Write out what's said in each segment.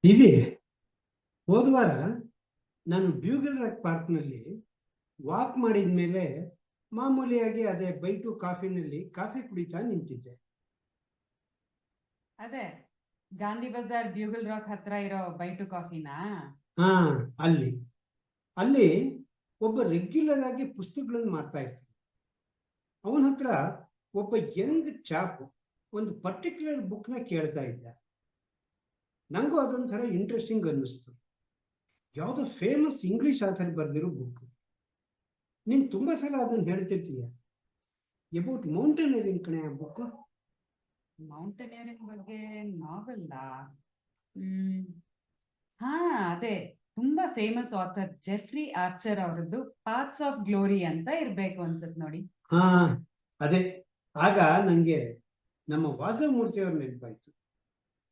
ದಿವಿ, ಹೋದ ವಾರ ನಾನು ಬ್ಯೂಗಲ್ ರಾಕ್ ಪಾರ್ಕ್ನಲ್ಲಿ ವಾಕ್ ಮಾಡಿದ ಮೇಲೆ ಮಾಮೂಲಿಯಾಗಿ ಅದೇ ಬೈಟು ಕಾಫಿನಲ್ಲಿ ಕಾಫಿ ಕುಡಿತಾ ನಿಂತಿದ್ದೆ. ಅದೇ ಗಾಂಧಿ ಬಜಾರ್ ಬ್ಯೂಗಲ್ ರಾಕ್ ಹತ್ರ ಇರೋ ಬೈಟು ಕಾಫಿನಾ? ಹಾ, ಅಲ್ಲಿ ಅಲ್ಲಿ ಒಬ್ಬ ರೆಗ್ಯುಲರ್ ಆಗಿ ಪುಸ್ತಕಗಳನ್ನು ಮಾರ್ತಾ ಇರ್ತಾನೆ. ಅವನ ಹತ್ರ ಒಬ್ಬ ಯಂಗ್ ಚಾಪ್ ಒಂದು ಪರ್ಟಿಕ್ಯುಲರ್ ಬುಕ್ನ ಕೇಳ್ತಾ ಇದ್ದ. ನನಗೂ ಅದೊಂಥರ ಇಂಟ್ರೆಸ್ಟಿಂಗ್ ಅನ್ನಿಸ್ತು. ಯಾವುದೋ ಫೇಮಸ್ ಇಂಗ್ಲಿಷ್ ಆಥರ್ ಬರೆದಿರೋ ಬುಕ್. ನೀನು ತುಂಬ ಸಲ ಅದನ್ನು ಹೇಳ್ತಿರ್ತೀಯ. ಅಬೌಟ್ ಮೌಂಟೇನಿಯರಿಂಗ್ ಕಣೆ ಆ ಬುಕ್. ಮೌಂಟೇನಿಯರಿಂಗ್ ಬಗ್ಗೆ ನಾವೆಲ್ಲ ಹಾ, ಅದೇ ತುಂಬಾ ಫೇಮಸ್ ಆಥರ್ ಜೆಫ್ರಿ ಆರ್ಚರ್ ಅವರದ್ದು ಪಾತ್ಸ್ ಆಫ್ ಗ್ಲೋರಿ ಅಂತ ಇರ್ಬೇಕು ಅನ್ಸತ್ ನೋಡಿ. ಹಾ, ಅದೇ. ಆಗ ನನಗೆ ನಮ್ಮ ವಾಸವಮೂರ್ತಿ ಅವ್ರ ನೆನಪಾಯ್ತು.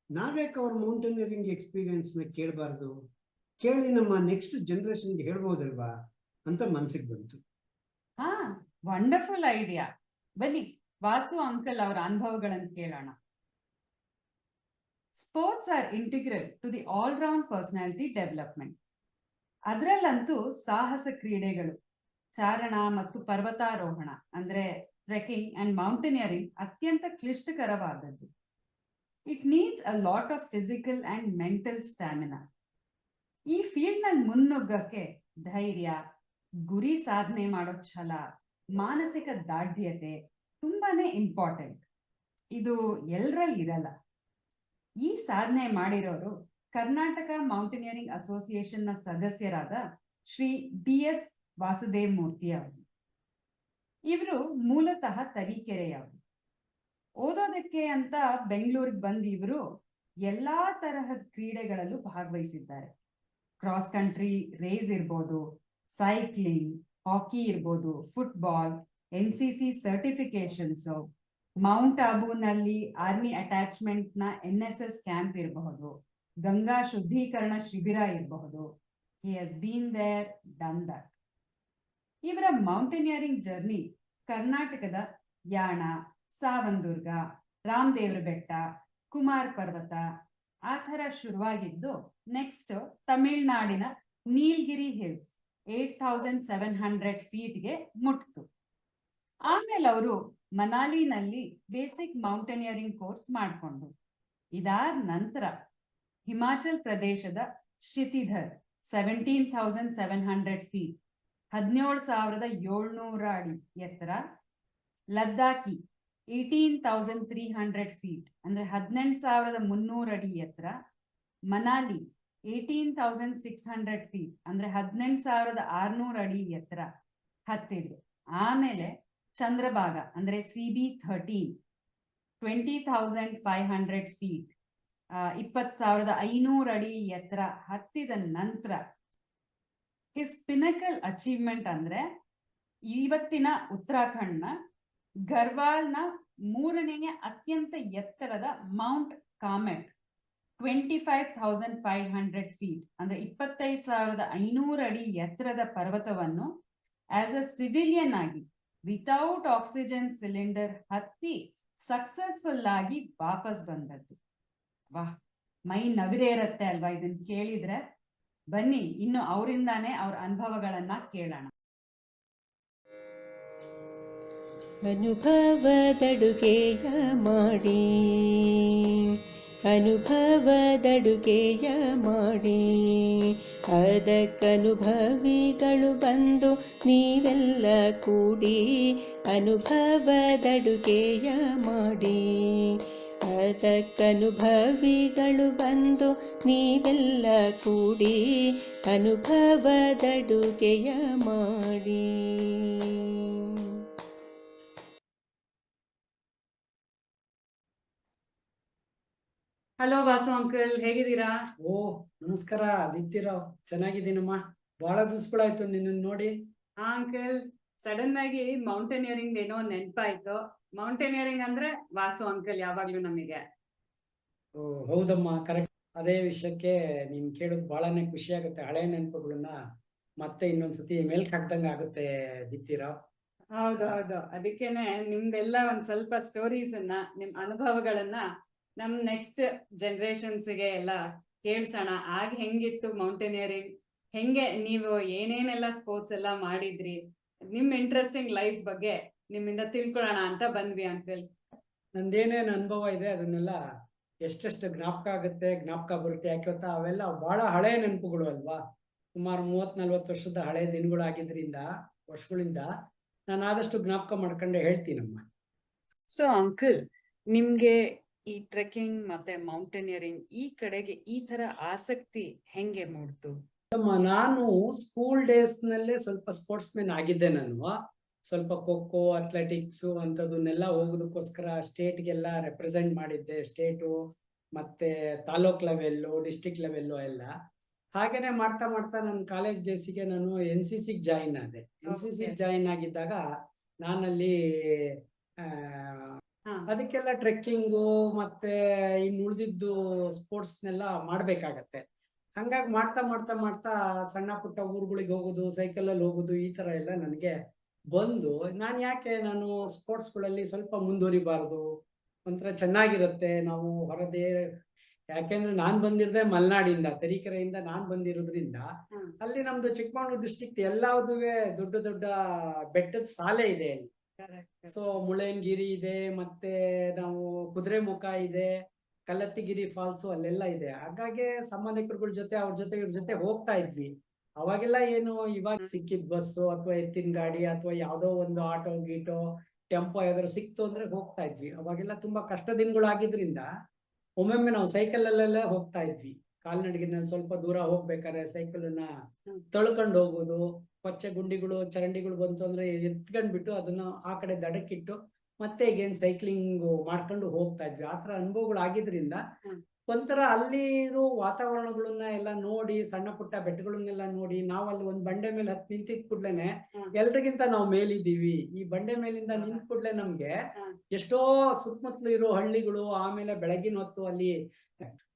ನಾವ್ಯಾಕೆ ಅವ್ರ ಮೌಂಟೇನಿಯರಿಂಗ್ ಎಕ್ಸ್ಪೀರಿಯನ್ಸ್ನ ಕೇಳಬಾರ್ದು, ಕೇಳಿ ನಮ್ಮ ನೆಕ್ಸ್ಟ್ ಜನರೇಷನ್ಗೆ ಹೇಳ್ಬೋದಲ್ವಾ ಅಂತ ಮನಸ್ಸಿಗೆ ಬಂತು. ಹಾ, ವಂಡರ್ಫುಲ್ ಐಡಿಯಾ. ಬನ್ನಿ ವಾಸು ಅಂಕಲ್ ಅವರ ಅನುಭವಗಳನ್ನು ಕೇಳೋಣ. Sports are integral to the all round personality development. ಅದರಲ್ಲಂತೂ ಸಾಹಸ ಕ್ರೀಡೆಗಳು, ಚಾರಣ ಮತ್ತು ಪರ್ವತಾರೋಹಣ ಅಂದ್ರೆ ಟ್ರೆಕಿಂಗ್ ಅಂಡ್ ಮೌಂಟೇನಿಯರಿಂಗ್ ಅತ್ಯಂತ ಕ್ಲಿಷ್ಟಕರವಾದದ್ದು. It needs a lot of physical and mental stamina. ಈ ಫೀಲ್ಡ್ ನಲ್ಲಿ ಮುನ್ನುಗ್ಗಕ್ಕೆ ಧೈರ್ಯ, ಗುರಿ ಸಾಧನೆ ಮಾಡೋ ಛಲ, ಮಾನಸಿಕ ದಾರ್ಢ್ಯತೆ ತುಂಬಾನೇ ಇಂಪಾರ್ಟೆಂಟ್. ಇದು ಎಲ್ಲರಲ್ಲಿ ಇರಲ್ಲ. ಈ ಸಾಧನೆ ಮಾಡಿರೋರು ಕರ್ನಾಟಕ ಮೌಂಟೇನಿಯರಿಂಗ್ ಅಸೋಸಿಯೇಷನ್ ನ ಸದಸ್ಯರಾದ ಶ್ರೀ DS ವಾಸುದೇವ್ ಮೂರ್ತಿ ಅವರು. ಇವರು ಮೂಲತಃ ತರೀಕೆರೆಯವರು. ಓದೋದಕ್ಕೆ ಅಂತ ಬೆಂಗಳೂರಿಗೆ ಬಂದು ಇವರು ಎಲ್ಲಾ ತರಹದ ಕ್ರೀಡೆಗಳಲ್ಲೂ ಭಾಗವಹಿಸಿದ್ದಾರೆ. ಕ್ರಾಸ್ ಕಂಟ್ರಿ ರೇಸ್ ಇರ್ಬೋದು, ಸೈಕ್ಲಿಂಗ್, ಹಾಕಿ ಇರ್ಬೋದು, ಫುಟ್ಬಾಲ್, NCC ಸರ್ಟಿಫಿಕೇಶನ್ಸ್, ಮೌಂಟ್ ಆಬೂನಲ್ಲಿ ಆರ್ಮಿ ಅಟ್ಯಾಚ್ಮೆಂಟ್ ನ NSS ಕ್ಯಾಂಪ್ ಇರಬಹುದು, ಗಂಗಾ ಶುದ್ಧೀಕರಣ ಶಿಬಿರ ಇರಬಹುದು. He has been there, done that. ಇವರ ಮೌಂಟೇನಿಯರಿಂಗ್ ಜರ್ನಿ ಕರ್ನಾಟಕದ ಯಾಣ, ಸಾವಂದುರ್ಗ, ರಾಮದೇವ್ರ ಬೆಟ್ಟ, ಕುಮಾರ್ ಪರ್ವತ ಆ ಥರ ಶುರುವಾಗಿದ್ದು ನೆಕ್ಸ್ಟ್ ತಮಿಳ್ನಾಡಿನ ನೀಲ್ಗಿರಿ ಹಿಲ್ಸ್ 8700 ಫೀಟ್ಗೆ ಮುಟ್ತು. ಆಮೇಲೆ ಅವರು ಮನಾಲಿನಲ್ಲಿ ಬೇಸಿಕ್ ಮೌಂಟೇನಿಯರಿಂಗ್ ಕೋರ್ಸ್ ಮಾಡಿಕೊಂಡ್ರು. ಇದಾದ ನಂತರ ಹಿಮಾಚಲ್ ಪ್ರದೇಶದ ಶಿತಿಧರ್ 17,700 ಫೀಟ್ 17,700 ಅಡಿ ಎತ್ತರ, ಲದ್ದಾಖಿ 18,300 ಫೀಟ್ ಅಂದ್ರೆ 18,300 ಅಡಿ ಎತ್ತರ, ಮನಾಲಿ 18,600 ಫೀಟ್ ಅಂದ್ರೆ 18,600 ಅಡಿ ಎತ್ತರ ಹತ್ತಿದ್ರು. ಆಮೇಲೆ ಚಂದ್ರಭಾಗ ಅಂದ್ರೆ CB13 20,500 ಫೀಟ್ 20,500 ಅಡಿ ಎತ್ತರ ಹತ್ತಿದ ನಂತರ ಹಿಸ್ ಪಿನಕಲ್ ಅಚೀವ್ಮೆಂಟ್ ಅಂದ್ರೆ ಇವತ್ತಿನ ಉತ್ತರಾಖಂಡ್ನ ಗರ್ವಾಲ್ನ 3ನೇ ಅತ್ಯಂತ ಎತ್ತರದ ಮೌಂಟ್ ಕಾಮೆಟ್ 25,500 ಫೀಟ್ ಅಂದ್ರೆ 25,500 ಅಡಿ ಎತ್ತರದ ಪರ್ವತವನ್ನು ಆಸ್ ಅ ಸಿವಿಲಿಯನ್ ಆಗಿ ವಿತೌಟ್ ಆಕ್ಸಿಜನ್ ಸಿಲಿಂಡರ್ ಹತ್ತಿ ಸಕ್ಸಸ್ಫುಲ್ ಆಗಿ ವಾಪಸ್ ಬಂದದ್ದು. ವಾಹ್, ಮೈ ನವಿರೇರತ್ತೆ ಅಲ್ವಾ ಇದನ್ನ ಕೇಳಿದ್ರೆ. ಬನ್ನಿ ಇನ್ನು ಅವರಿಂದಾನೇ ಅವ್ರ ಅನುಭವಗಳನ್ನ ಕೇಳೋಣ. ಅನುಭವದಡುಗೆಯ ಮಾಡಿ, ಅನುಭವದಡುಗೆಯ ಮಾಡಿ, ಅದಕ್ಕನುಭವಿಗಳು ಬಂದು ನೀವೆಲ್ಲ ಕೂಡಿ ಅನುಭವದಡುಗೆಯ ಮಾಡಿ, ಅದಕ್ಕನುಭವಿಗಳು ಬಂದು ನೀವೆಲ್ಲ ಕೂಡಿ ಅನುಭವದಡುಗೆಯ ಮಾಡಿ. ಹಲೋ ವಾಸು ಅಂಕಲ್, ಹೇಗಿದ್ದೀರಾ? ಓ ನಮಸ್ಕಾರ ದೀಪ್ತಿರಾವ್, ಚೆನ್ನಾಗಿದ್ದೀನಮ್ಮ. ಬಹಳ ದಿವಸಗಳಾಯ್ತು ನಿನ್ನನ್ನು ನೋಡಿ. ಹಾ ಅಂಕಲ್, ಸಡನ್ ಆಗಿ ಮೌಂಟೇನಿಯರಿಂಗ್ ಏನೋ ನೆನಪಾಯ್ತು. ಮೌಂಟೇನಿಯರಿಂಗ್ ಅಂದ್ರೆ ವಾಸು ಅಂಕಲ್ ಯಾವಾಗ್ಲೂ ನಮಗೆ. ಓ ಹೌದಮ್ಮ, ಕರೆಕ್ಟ್. ಅದೇ ವಿಷಯಕ್ಕೆ ನೀನ್ ಕೇಳೋದು ಬಹಳನೇ ಖುಷಿ ಆಗುತ್ತೆ. ಹಳೆ ನೆನಪುಗಳನ್ನ ಮತ್ತೆ ಇನ್ನೊಂದ್ಸತಿ ಮೇಲ್ಕ್ ಹಾಕ್ದಂಗ ಆಗುತ್ತೆ ದೀಪ್ತಿರಾವ್. ಹೌದು, ಅದಕ್ಕೇನೆ ನಿಮ್ದೆಲ್ಲ ಒಂದ್ ಸ್ವಲ್ಪ ಸ್ಟೋರೀಸ್ ಅನ್ನ, ನಿಮ್ ಅನುಭವಗಳನ್ನ ನಮ್ ನೆಕ್ಸ್ಟ್ ಜನರೇಷನ್ಸ್ಗೆ ಎಲ್ಲ ಕೇಳ್ಸೋಣ. ಆಗ ಹೆಂಗಿತ್ತು ಮೌಂಟೇನಿಯರಿಂಗ್, ಹೆಂಗೆ ನೀವು ಏನೇನೆಲ್ಲ ಸ್ಪೋರ್ಟ್ಸ್ ಎಲ್ಲ ಮಾಡಿದ್ರಿ, ನಿಮ್ ಇಂಟ್ರೆಸ್ಟಿಂಗ್ ಲೈಫ್ ಬಗ್ಗೆ ನಿಮ್ಮಿಂದ ತಿಳ್ಕೊಳ್ಳೋಣ ಅಂತ ಬಂದ್ವಿ ಅಂಕಲ್. ನಂದೇನೇನು ಅನುಭವ ಇದೆ ಅದನ್ನೆಲ್ಲ ಎಷ್ಟೆಷ್ಟು ಜ್ಞಾಪಕ ಆಗುತ್ತೆ, ಜ್ಞಾಪಕ ಬರುತ್ತೆ. ಯಾಕೆ ಗೊತ್ತಾ, ಅವೆಲ್ಲ ಬಹಳ ಹಳೆಯ ನೆನಪುಗಳು ಅಲ್ವಾ. ಸುಮಾರು 30-40 ವರ್ಷದ ಹಳೆಯ ದಿನಗಳಾಗಿದ್ರಿಂದ, ವರ್ಷಗಳಿಂದ ನಾನು ಆದಷ್ಟು ಜ್ಞಾಪಕ ಮಾಡ್ಕೊಂಡೆ ಹೇಳ್ತೀನಮ್ಮ. ಸೊ ಅಂಕಲ್, ನಿಮ್ಗೆ ಈ ಟ್ರೆಕ್ಕಿಂಗ್ ಮತ್ತೆ ಮೌಂಟೇನಿಯರಿಂಗ್ ಈ ಕಡೆಗೆ ಈ ತರ ಆಸಕ್ತಿ ಹೆಂಗೆ ಮೂಡ್ತು? ನಾನು ಸ್ಕೂಲ್ ಡೇಸ್ ನಲ್ಲೇ ಸ್ವಲ್ಪ ಸ್ಪೋರ್ಟ್ಸ್ ಮೆನ್ ಆಗಿದ್ದೆ. ನಾನು ಸ್ವಲ್ಪ ಖೋಖೋ, ಅಥ್ಲೆಟಿಕ್ಸ್ ಅಂತದನ್ನೆಲ್ಲ ಹೋಗೋದಕ್ಕೋಸ್ಕರ ಸ್ಟೇಟ್ಗೆಲ್ಲ ರೆಪ್ರೆಸೆಂಟ್ ಮಾಡಿದ್ದೆ. ಸ್ಟೇಟು ಮತ್ತೆ ತಾಲೂಕ್ ಲೆವೆಲ್ಲು, ಡಿಸ್ಟಿಕ್ ಲೆವೆಲ್ಲು ಎಲ್ಲ. ಹಾಗೇನೆ ಮಾಡ್ತಾ ಮಾಡ್ತಾ ನನ್ನ ಕಾಲೇಜ್ ಡೇಸಿಗೆ ನಾನು NCC ಜಾಯಿನ್ ಆದೆ. NCC ಜಾಯಿನ್ ಆಗಿದ್ದಾಗ ನಾನಲ್ಲಿ ಅದಕ್ಕೆಲ್ಲ ಟ್ರೆಕ್ಕಿಂಗು ಮತ್ತೆ ಇನ್ನು ಉಳಿದಿದ್ದು ಸ್ಪೋರ್ಟ್ಸ್ನೆಲ್ಲ ಮಾಡ್ಬೇಕಾಗತ್ತೆ. ಹಂಗಾಗಿ ಮಾಡ್ತಾ ಮಾಡ್ತಾ ಮಾಡ್ತಾ ಸಣ್ಣ ಪುಟ್ಟ ಊರುಗಳಿಗೆ ಹೋಗೋದು, ಸೈಕಲಲ್ಲಿ ಹೋಗೋದು, ಈ ತರ ಎಲ್ಲ ನನಗೆ ಬಂದು, ನಾನು ಸ್ಪೋರ್ಟ್ಸ್ಗಳಲ್ಲಿ ಸ್ವಲ್ಪ ಮುಂದುವರಿಬಾರ್ದು, ಒಂಥರ ಚೆನ್ನಾಗಿರುತ್ತೆ ನಾವು ಹೊರದೇ. ಯಾಕೆಂದ್ರೆ ನಾನ್ ಬಂದಿರದೆ ಮಲೆನಾಡಿಂದ, ತರೀಕೆರೆಯಿಂದ ನಾನ್ ಬಂದಿರೋದ್ರಿಂದ ಅಲ್ಲಿ ನಮ್ದು ಚಿಕ್ಕಮಗಳೂರು ಡಿಸ್ಟಿಕ್ ಎಲ್ಲಾವುದುವೆ ದೊಡ್ಡ ದೊಡ್ಡ ಬೆಟ್ಟದ ಸಾಲೆ ಇದೆ ಅಲ್ಲಿ. ಸೊ ಮುಳ್ಳಯ್ಯನಗಿರಿ ಇದೆ, ಮತ್ತೆ ನಾವು ಕುದುರೆಮುಖ ಇದೆ, ಕಲ್ಲತ್ತಿಗಿರಿ ಫಾಲ್ಸು ಅಲ್ಲೆಲ್ಲ ಇದೆ. ಹಾಗಾಗಿ ಸಂಬಂಧಿಕರುಗಳ ಜೊತೆ ಇವ್ರ ಜೊತೆ ಹೋಗ್ತಾ ಇದ್ವಿ. ಅವಾಗೆಲ್ಲ ಏನು ಇವಾಗ ಸಿಕ್ಕಿದ್ ಬಸ್ಸು ಅಥವಾ ಎತ್ತಿನ ಗಾಡಿ ಅಥವಾ ಯಾವ್ದೋ ಒಂದು ಆಟೋ ಗೀಟೋ ಟೆಂಪೋ ಯಾವ್ದಾದ್ರು ಸಿಕ್ತು ಅಂದ್ರೆ ಹೋಗ್ತಾ ಇದ್ವಿ. ಅವಾಗೆಲ್ಲ ತುಂಬಾ ಕಷ್ಟ ದಿನಗಳು ಆಗಿದ್ರಿಂದ ಒಮ್ಮೊಮ್ಮೆ ನಾವು ಸೈಕಲ್ ಅಲ್ಲೆಲ್ಲ ಹೋಗ್ತಾ ಇದ್ವಿ. ಕಾಲ್ನಡಿಗೆನಲ್ಲಿ ಸ್ವಲ್ಪ ದೂರ ಹೋಗ್ಬೇಕಾದ್ರೆ ಸೈಕಲನ್ನ ತಳ್ಕೊಂಡು ಹೋಗೋದು, ಕೊಚ್ಚೆ ಗುಂಡಿಗಳು ಚರಂಡಿಗಳು ಬಂತು ಅಂದ್ರೆ ಎತ್ಕೊಂಡ್ಬಿಟ್ಟು ಅದನ್ನ ಆ ಕಡೆ ದಡಕ್ಕಿಟ್ಟು ಮತ್ತೆ ಈಗೇನ್ ಸೈಕ್ಲಿಂಗ್ ಮಾಡ್ಕೊಂಡು ಹೋಗ್ತಾ ಇದ್ವಿ. ಆತರ ಅನುಭವಗಳು ಆಗಿದ್ರಿಂದ ಒಂಥರ ಅಲ್ಲಿರೋ ವಾತಾವರಣಗಳನ್ನ ಎಲ್ಲ ನೋಡಿ, ಸಣ್ಣ ಪುಟ್ಟ ಬೆಟ್ಟಗಳನ್ನೆಲ್ಲ ನೋಡಿ, ನಾವಲ್ಲಿ ಒಂದ್ ಬಂಡೆ ಮೇಲೆ ಹತ್ತಿ ನಿಂತಿದ್ ಕೂಡ್ಲೇನೆ ಎಲ್ರಿಗಿಂತ ನಾವು ಮೇಲಿದ್ದೀವಿ. ಈ ಬಂಡೆ ಮೇಲಿಂದ ನಿಂತ ಕೂಡ್ಲೆ ನಮ್ಗೆ ಎಷ್ಟೋ ಸುತ್ತಮುತ್ತಲು ಇರೋ ಹಳ್ಳಿಗಳು, ಆಮೇಲೆ ಬೆಳಗಿನ ಹೊತ್ತು ಅಲ್ಲಿ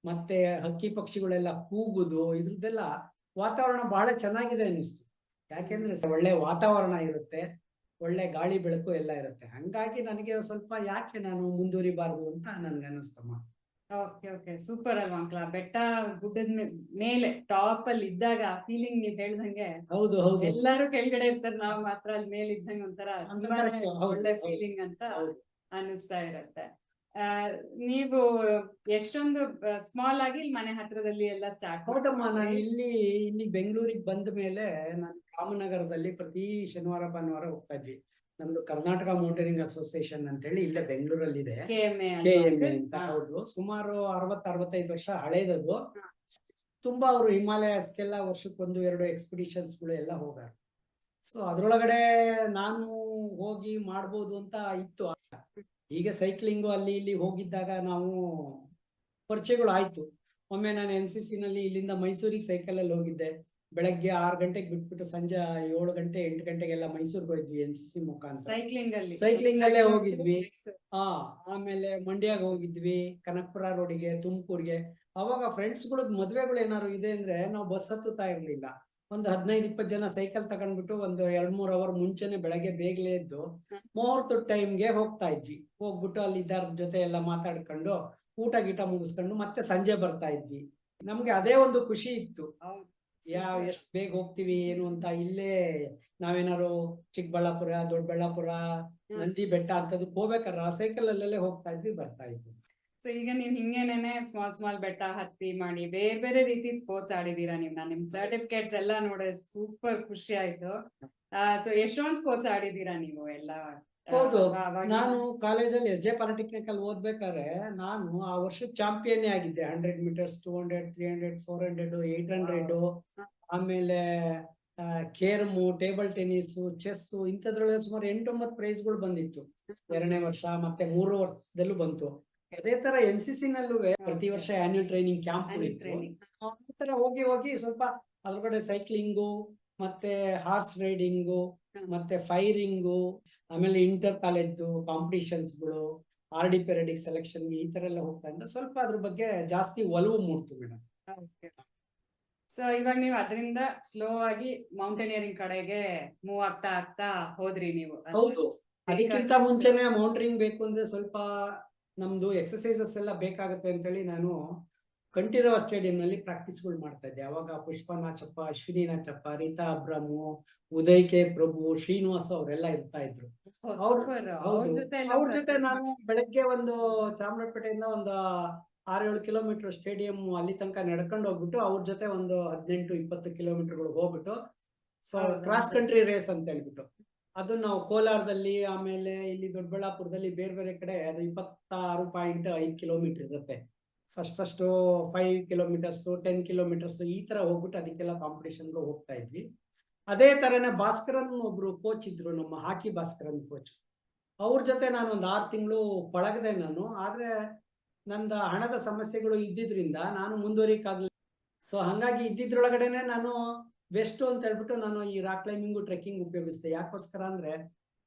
ಮತ್ತೆ ಹಕ್ಕಿ ಪಕ್ಷಿಗಳೆಲ್ಲ ಕೂಗುದು, ಇದ್ರದ್ದೆಲ್ಲ ವಾತಾವರಣ ಬಹಳ ಚೆನ್ನಾಗಿದೆ ಅನ್ನಿಸ್ತು. ಯಾಕೆಂದ್ರೆ ಒಳ್ಳೆ ವಾತಾವರಣ ಇರುತ್ತೆ, ಒಳ್ಳೆ ಗಾಳಿ ಬೆಳಕು ಎಲ್ಲ ಇರುತ್ತೆ. ಹಂಗಾಗಿ ನನಗೆ ಸ್ವಲ್ಪ ಯಾಕೆ ನಾನು ಮುಂದುವರಿಬಾರ್ದು ಅಂತ ನನ್ಗೆ ಅನ್ನಿಸ್ತಮ್ಮ. ಓಕೆ ಸೂಪರ್ ಅಲ್ವಾ ಅಂಕಲ್. ಬೆಟ್ಟ ಗುಡ್ಡದ ಮೇಲೆ ಟಾಪ್ ಅಲ್ಲಿ ಇದ್ದಾಗ ಆ ಫೀಲಿಂಗ್ ನೀವ್ ಹೇಳ್ದಂಗೆ, ಹೌದು ಎಲ್ಲಾರು ಕೆಳಗಡೆ ಇರ್ತಾರೆ, ನಾವು ಮಾತ್ರ ಅಲ್ಲಿ ಮೇಲೆ ಇದ್ದಂಗೆ ಒಂಥರ ಒಳ್ಳೆ ಫೀಲಿಂಗ್ ಅಂತ ಅನಿಸ್ತಾ ಇರತ್ತೆ. ನೀವು ಎಷ್ಟೊಂದು ಸ್ಮಾಲ್ ಆಗಿ ಮನೆ ಹತ್ರದಲ್ಲಿ ಎಲ್ಲ ಸ್ಟಾರ್ಟ್? ಹೌದಮ್ಮ, ನಾನು ಇಲ್ಲಿ ಬೆಂಗಳೂರಿಗೆ ಬಂದ ಮೇಲೆ ನಾನು ರಾಮನಗರದಲ್ಲಿ ಪ್ರತಿ ಶನಿವಾರ ಭಾನುವಾರ ಹೋಗ್ತಾ ಇದ್ವಿ. ನಮ್ದು ಕರ್ನಾಟಕ ಮೌಂಟೇನಿಂಗ್ ಅಸೋಸಿಯೇಷನ್ ಅಂತ ಹೇಳಿ ಇಲ್ಲೇ ಬೆಂಗಳೂರಲ್ಲಿ ಇದೆ, KMA ಅಂತ. ಹೌದು, ಸುಮಾರು 60-65 ವರ್ಷ ಹಳೇದದು. ತುಂಬಾ ಅವರು ಹಿಮಾಲಯಸ್ಗೆಲ್ಲ ವರ್ಷಕ್ಕೊಂದು 2 ಎಕ್ಸ್ಪಿಡಿಷನ್ಸ್ ಗಳು ಎಲ್ಲ ಹೋಗಾರ. ಸೊ ಅದ್ರೊಳಗಡೆ ನಾನು ಹೋಗಿ ಮಾಡ್ಬೋದು ಅಂತ ಇತ್ತು. ಈಗ ಸೈಕ್ಲಿಂಗು ಅಲ್ಲಿ ಇಲ್ಲಿ ಹೋಗಿದ್ದಾಗ ನಾವು ಪರಿಚಯಗಳು ಆಯ್ತು. ಒಮ್ಮೆ ನಾನು NCC ನಲ್ಲಿ ಇಲ್ಲಿಂದ ಮೈಸೂರಿಗೆ ಸೈಕಲ್ ಅಲ್ಲಿ ಹೋಗಿದ್ದೆ. ಬೆಳಗ್ಗೆ 6 ಗಂಟೆಗೆ ಬಿಟ್ಬಿಟ್ಟು ಸಂಜೆ 7 ಗಂಟೆ 8 ಗಂಟೆಗೆಲ್ಲ ಮೈಸೂರಿಗೆ ಹೋಗಿದ್ವಿ NCC ಮುಖಾಂತರ. ಸೈಕ್ಲಿಂಗ್ ಅಲ್ಲೇ ಹೋಗಿದ್ವಿ. ಆಮೇಲೆ ಮಂಡ್ಯಾಗ ಹೋಗಿದ್ವಿ, ಕನಕಪುರ ರೋಡಿಗೆ, ತುಮಕೂರ್ಗೆ. ಅವಾಗ ಫ್ರೆಂಡ್ಸ್ ಗಳದ್ ಮದ್ವೆಗಳು ಏನಾದ್ರು ಇದೆ ಅಂದ್ರೆ ನಾವು ಬಸ್ ಹತ್ತುತ್ತಾ ಇರ್ಲಿಲ್ಲ. ಒಂದು 15-20 ಜನ ಸೈಕಲ್ ತಗೊಂಡ್ಬಿಟ್ಟು ಒಂದು 2-3 ಅವರ್ ಮುಂಚೆನೆ ಬೆಳಗ್ಗೆ ಬೇಗಲೇ ಎದ್ದು ಮುಹೂರ್ತದ ಟೈಮ್ಗೆ ಹೋಗ್ತಾ ಇದ್ವಿ. ಹೋಗ್ಬಿಟ್ಟು ಅಲ್ಲಿ ಇದ್ದಾರ ಜೊತೆ ಎಲ್ಲ ಮಾತಾಡ್ಕೊಂಡು ಊಟ ಗೀಟ ಮುಗಿಸ್ಕೊಂಡು ಮತ್ತೆ ಸಂಜೆ ಬರ್ತಾ ಇದ್ವಿ. ನಮ್ಗೆ ಅದೇ ಒಂದು ಖುಷಿ ಇತ್ತು, ಎಷ್ಟು ಬೇಗ ಹೋಗ್ತೀವಿ ಏನು ಅಂತ. ಇಲ್ಲೇ ನಾವೇನಾರು ಚಿಕ್ಕಬಳ್ಳಾಪುರ, ದೊಡ್ಡಬಳ್ಳಾಪುರ, ನಂದಿ ಬೆಟ್ಟ ಅಂತದಕ್ಕೆ ಹೋಗ್ಬೇಕಾದ್ರೆ ಆ ಸೈಕಲ್ ಅಲ್ಲೇ ಹೋಗ್ತಾ ಇದ್ವಿ, ಬರ್ತಾ ಇದ್ವಿ. ಸೊ ಈಗ ನೀವ್ ಹಿಂಗೇನೆ ಸ್ಮಾಲ್ ಬೆಟ್ಟ ಹತ್ತಿ ಮಾಡಿ ಬೇರೆ ಬೇರೆ ರೀತಿ ಸ್ಪೋರ್ಟ್ಸ್ ಆಡಿದೀರಾ. ನಿಮ್ ಸರ್ಟಿಫಿಕೇಟ್ಸ್ ಎಲ್ಲ ನೋಡಿ ಸೂಪರ್ ಖುಷಿ ಆಯ್ತು. ಸೊ ಎಷ್ಟೊಂದು ಸ್ಪೋರ್ಟ್ಸ್ ಆಡಿದೀರಾ ನೀವು ಎಲ್ಲ? ಹೌದು, ನಾನು ಕಾಲೇಜಲ್ಲಿ SJ ಪಾಲಿಟೆಕ್ನಿಕಲ್ ಓದ್ಬೇಕಾದ್ರೆ ನಾನು ಆ ವರ್ಷ ಚಾಂಪಿಯನ್ ಆಗಿದ್ದೆ. 100 ಮೀಟರ್ಸ್, 200, 300, 400, 800, ಆಮೇಲೆ ಕೇರಮು, ಟೇಬಲ್ ಟೆನ್ನಿಸ್, ಚೆಸ್ ಇಂಥದ್ರೊಳಗೆ ಸುಮಾರು 8-9 ಪ್ರೈಸ್ಗಳು ಬಂದಿತ್ತು 2ನೇ ವರ್ಷ. ಮತ್ತೆ 3 ವರ್ಷದಲ್ಲೂ ಬಂತು. ಅದೇ ತರ NCC ನಲ್ಲೂ ಪ್ರತಿ ವರ್ಷ ಆನ್ಯುವಲ್ ಟ್ರೈನಿಂಗ್ ಕ್ಯಾಂಪ್ ಇತ್ತು. ಆ ತರ ಹೋಗಿ ಸ್ವಲ್ಪ ಅದ್ರಗಡೆ ಸೈಕ್ಲಿಂಗು, ಮತ್ತೆ ಹಾರ್ಸ್ ರೈಡಿಂಗು, ಮತ್ತೆ ಫೈರಿಂಗು, ಆಮೇಲೆ ಇಂಟರ್ ಕಾಲೇಜ್ ಕಾಂಪಿಟಿಷನ್ಸ್ಗಳು, RD ಪೆರಿಡಿಕ್ ಸೆಲೆಕ್ಷನ್, ಈ ತರ ಎಲ್ಲ ಹೋಗ್ತಾ ಇದ್ದ ಸ್ವಲ್ಪ ಅದ್ರ ಬಗ್ಗೆ ಜಾಸ್ತಿ ಒಲವು ಮೂಡ್ತು ಮೇಡಮ್. ಸೊ ಇವಾಗ ನೀವು ಅದರಿಂದ ಸ್ಲೋ ಆಗಿ ಮೌಂಟೇನಿಯರಿಂಗ್ ಕಡೆಗೆ ಮೂವ್ ಆಗ್ತಾ ಹೋದ್ರಿ ನೀವು? ಹೌದು, ಅದಕ್ಕಿಂತ ಮುಂಚೆನೆ ಮೌಂಟೇನಿಂಗ್ ಬೇಕು ಅಂದ್ರೆ ಸ್ವಲ್ಪ ನಮ್ದು ಎಕ್ಸರ್ಸೈಸಸ್ ಎಲ್ಲ ಬೇಕಾಗುತ್ತೆ ಅಂತೇಳಿ ನಾನು ಕಂಠೀರವ ಸ್ಟೇಡಿಯಂ ನಲ್ಲಿ ಪ್ರಾಕ್ಟೀಸ್ಗಳು ಮಾಡ್ತಾ ಇದ್ದೆ. ಅವಾಗ ಪುಷ್ಪ ನಾಚಪ್ಪ, ಅಶ್ವಿನಿ ನಾಚಪ್ಪ, ರೀತಾ ಅಬ್ರಾಮು, ಉದಯ್ ಕೆ ಪ್ರಭು, ಶ್ರೀನಿವಾಸ ಅವರೆಲ್ಲ ಇರ್ತಾ ಇದ್ರು. ಅವ್ರ ಜೊತೆ ನಾನು ಬೆಳಗ್ಗೆ ಒಂದು ಚಾಮರಾಜಪೇಟೆಯಿಂದ ಒಂದು 6-7 ಕಿಲೋಮೀಟರ್ ಸ್ಟೇಡಿಯಂ ಅಲ್ಲಿ ತನಕ ನಡ್ಕೊಂಡು ಹೋಗ್ಬಿಟ್ಟು ಅವ್ರ ಜೊತೆ ಒಂದು 18-20 ಕಿಲೋಮೀಟರ್ಗಳು ಹೋಗ್ಬಿಟ್ಟು ಸೊ ಕ್ರಾಸ್ ಕಂಟ್ರಿ ರೇಸ್ ಅಂತ ಹೇಳ್ಬಿಟ್ಟು ಅದು ನಾವು ಕೋಲಾರದಲ್ಲಿ, ಆಮೇಲೆ ಇಲ್ಲಿ ದೊಡ್ಡಬಳ್ಳಾಪುರದಲ್ಲಿ ಬೇರೆ ಬೇರೆ ಕಡೆ ಅದು 26.5 ಕಿಲೋಮೀಟರ್ ಇರುತ್ತೆ. ಫಸ್ಟ್ 5 ಕಿಲೋಮೀಟರ್ಸ್, 10 ಕಿಲೋಮೀಟರ್ಸ್ ಈ ತರ ಹೋಗ್ಬಿಟ್ಟು ಅದಕ್ಕೆಲ್ಲ ಕಾಂಪಿಟೇಷನ್ಗೆ ಹೋಗ್ತಾ ಇದ್ವಿ. ಅದೇ ತರನೇ ಭಾಸ್ಕರನ್ ಒಬ್ರು ಕೋಚ್ ಇದ್ರು, ನಮ್ಮ ಹಾಕಿ ಭಾಸ್ಕರನ್ ಕೋಚ್. ಅವ್ರ ಜೊತೆ ನಾನು ಒಂದು 6 ತಿಂಗಳು ಪಳಗದೆ ನಾನು. ಆದ್ರೆ ನಂದ ಹಣದ ಸಮಸ್ಯೆಗಳು ಇದ್ದಿದ್ರಿಂದ ನಾನು ಮುಂದುವರಿಯಕ್ಕಾಗ್ಲಿಲ್ಲ. ಸೊ ಹಂಗಾಗಿ ಇದ್ದಿದ್ರೊಳಗಡೆನೆ ನಾನು ಬೆಸ್ಟ್ ಅಂತ ಹೇಳ್ಬಿಟ್ಟು ನಾನು ಈ ರಾಕ್ ಕ್ಲೈಂಬಿಂಗು, ಟ್ರೆಕ್ಕಿಂಗ್ ಉಪಯೋಗಿಸಿದೆ. ಯಾಕೋಸ್ಕರ ಅಂದ್ರೆ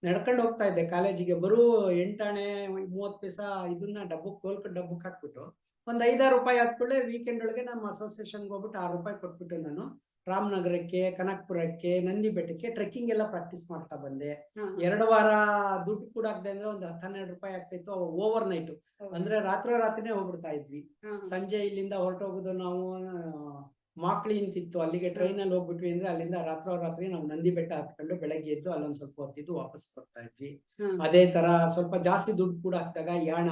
ನಡ್ಕೊಂಡು ಹೋಗ್ತಾ ಇದ್ದೆ ಕಾಲೇಜಿಗೆ. ಬರೋ 8 ಆಣೆ 30 ಪೈಸಾ ಇದನ್ನ ಕೋಲ್ಕಟ್ ಡಬ್ಬಕ್ಕೆ ಹಾಕ್ಬಿಟ್ಟು ಒಂದು 5-6 ರೂಪಾಯಿ ಆದ್ಕೊಳ್ಳೆ ವೀಕೆಂಡ್ ಒಳಗೆ ನಮ್ಮ ಅಸೋಸಿಯೇಷನ್ಗೆ ಹೋಗ್ಬಿಟ್ಟು 6 ರೂಪಾಯಿ ಕೊಟ್ಬಿಟ್ಟು ನಾನು ರಾಮನಗರಕ್ಕೆ, ಕನಕಪುರಕ್ಕೆ, ನಂದಿ ಬೆಟ್ಟಕ್ಕೆ ಟ್ರೆಕ್ಕಿಂಗ್ ಎಲ್ಲ ಪ್ರಾಕ್ಟೀಸ್ ಮಾಡ್ತಾ ಬಂದೆ. 2 ವಾರ ದುಡ್ಡು ಕೂಡ ಆಗದೆ ಅಂದ್ರೆ ಒಂದು 10-12 ರೂಪಾಯಿ ಆಗ್ತಿತ್ತು. ಓವರ್ ನೈಟ್ ಅಂದ್ರೆ ರಾತ್ರಿನೇ ಹೋಗ್ಬಿಡ್ತಾ ಇದ್ವಿ. ಸಂಜೆ ಇಲ್ಲಿಂದ ಹೊರಟೋಗೋದು ನಾವು ಮಾಕ್ಳಿ ಅಂತಿತ್ತು, ಅಲ್ಲಿಗೆ ಟ್ರೈನ್ ಅಲ್ಲಿ ಹೋಗ್ಬಿಟ್ವಿ ಅಂದ್ರೆ ಅಲ್ಲಿಂದ ರಾತ್ರಿ ನಾವು ನಂದಿ ಬೆಟ್ಟ ಹತ್ಕೊಂಡು ಬೆಳಗ್ಗೆ ಎದ್ದು ಅಲ್ಲೊಂದ್ ಸ್ವಲ್ಪ ಹೊತ್ತಿದ್ದು ವಾಪಸ್ ಬರ್ತಾ ಇದ್ವಿ. ಅದೇ ತರ ಸ್ವಲ್ಪ ಜಾಸ್ತಿ ದುಡ್ಡು ಕೂಡ ಆಗ್ತಾಗ ಯಾಣ,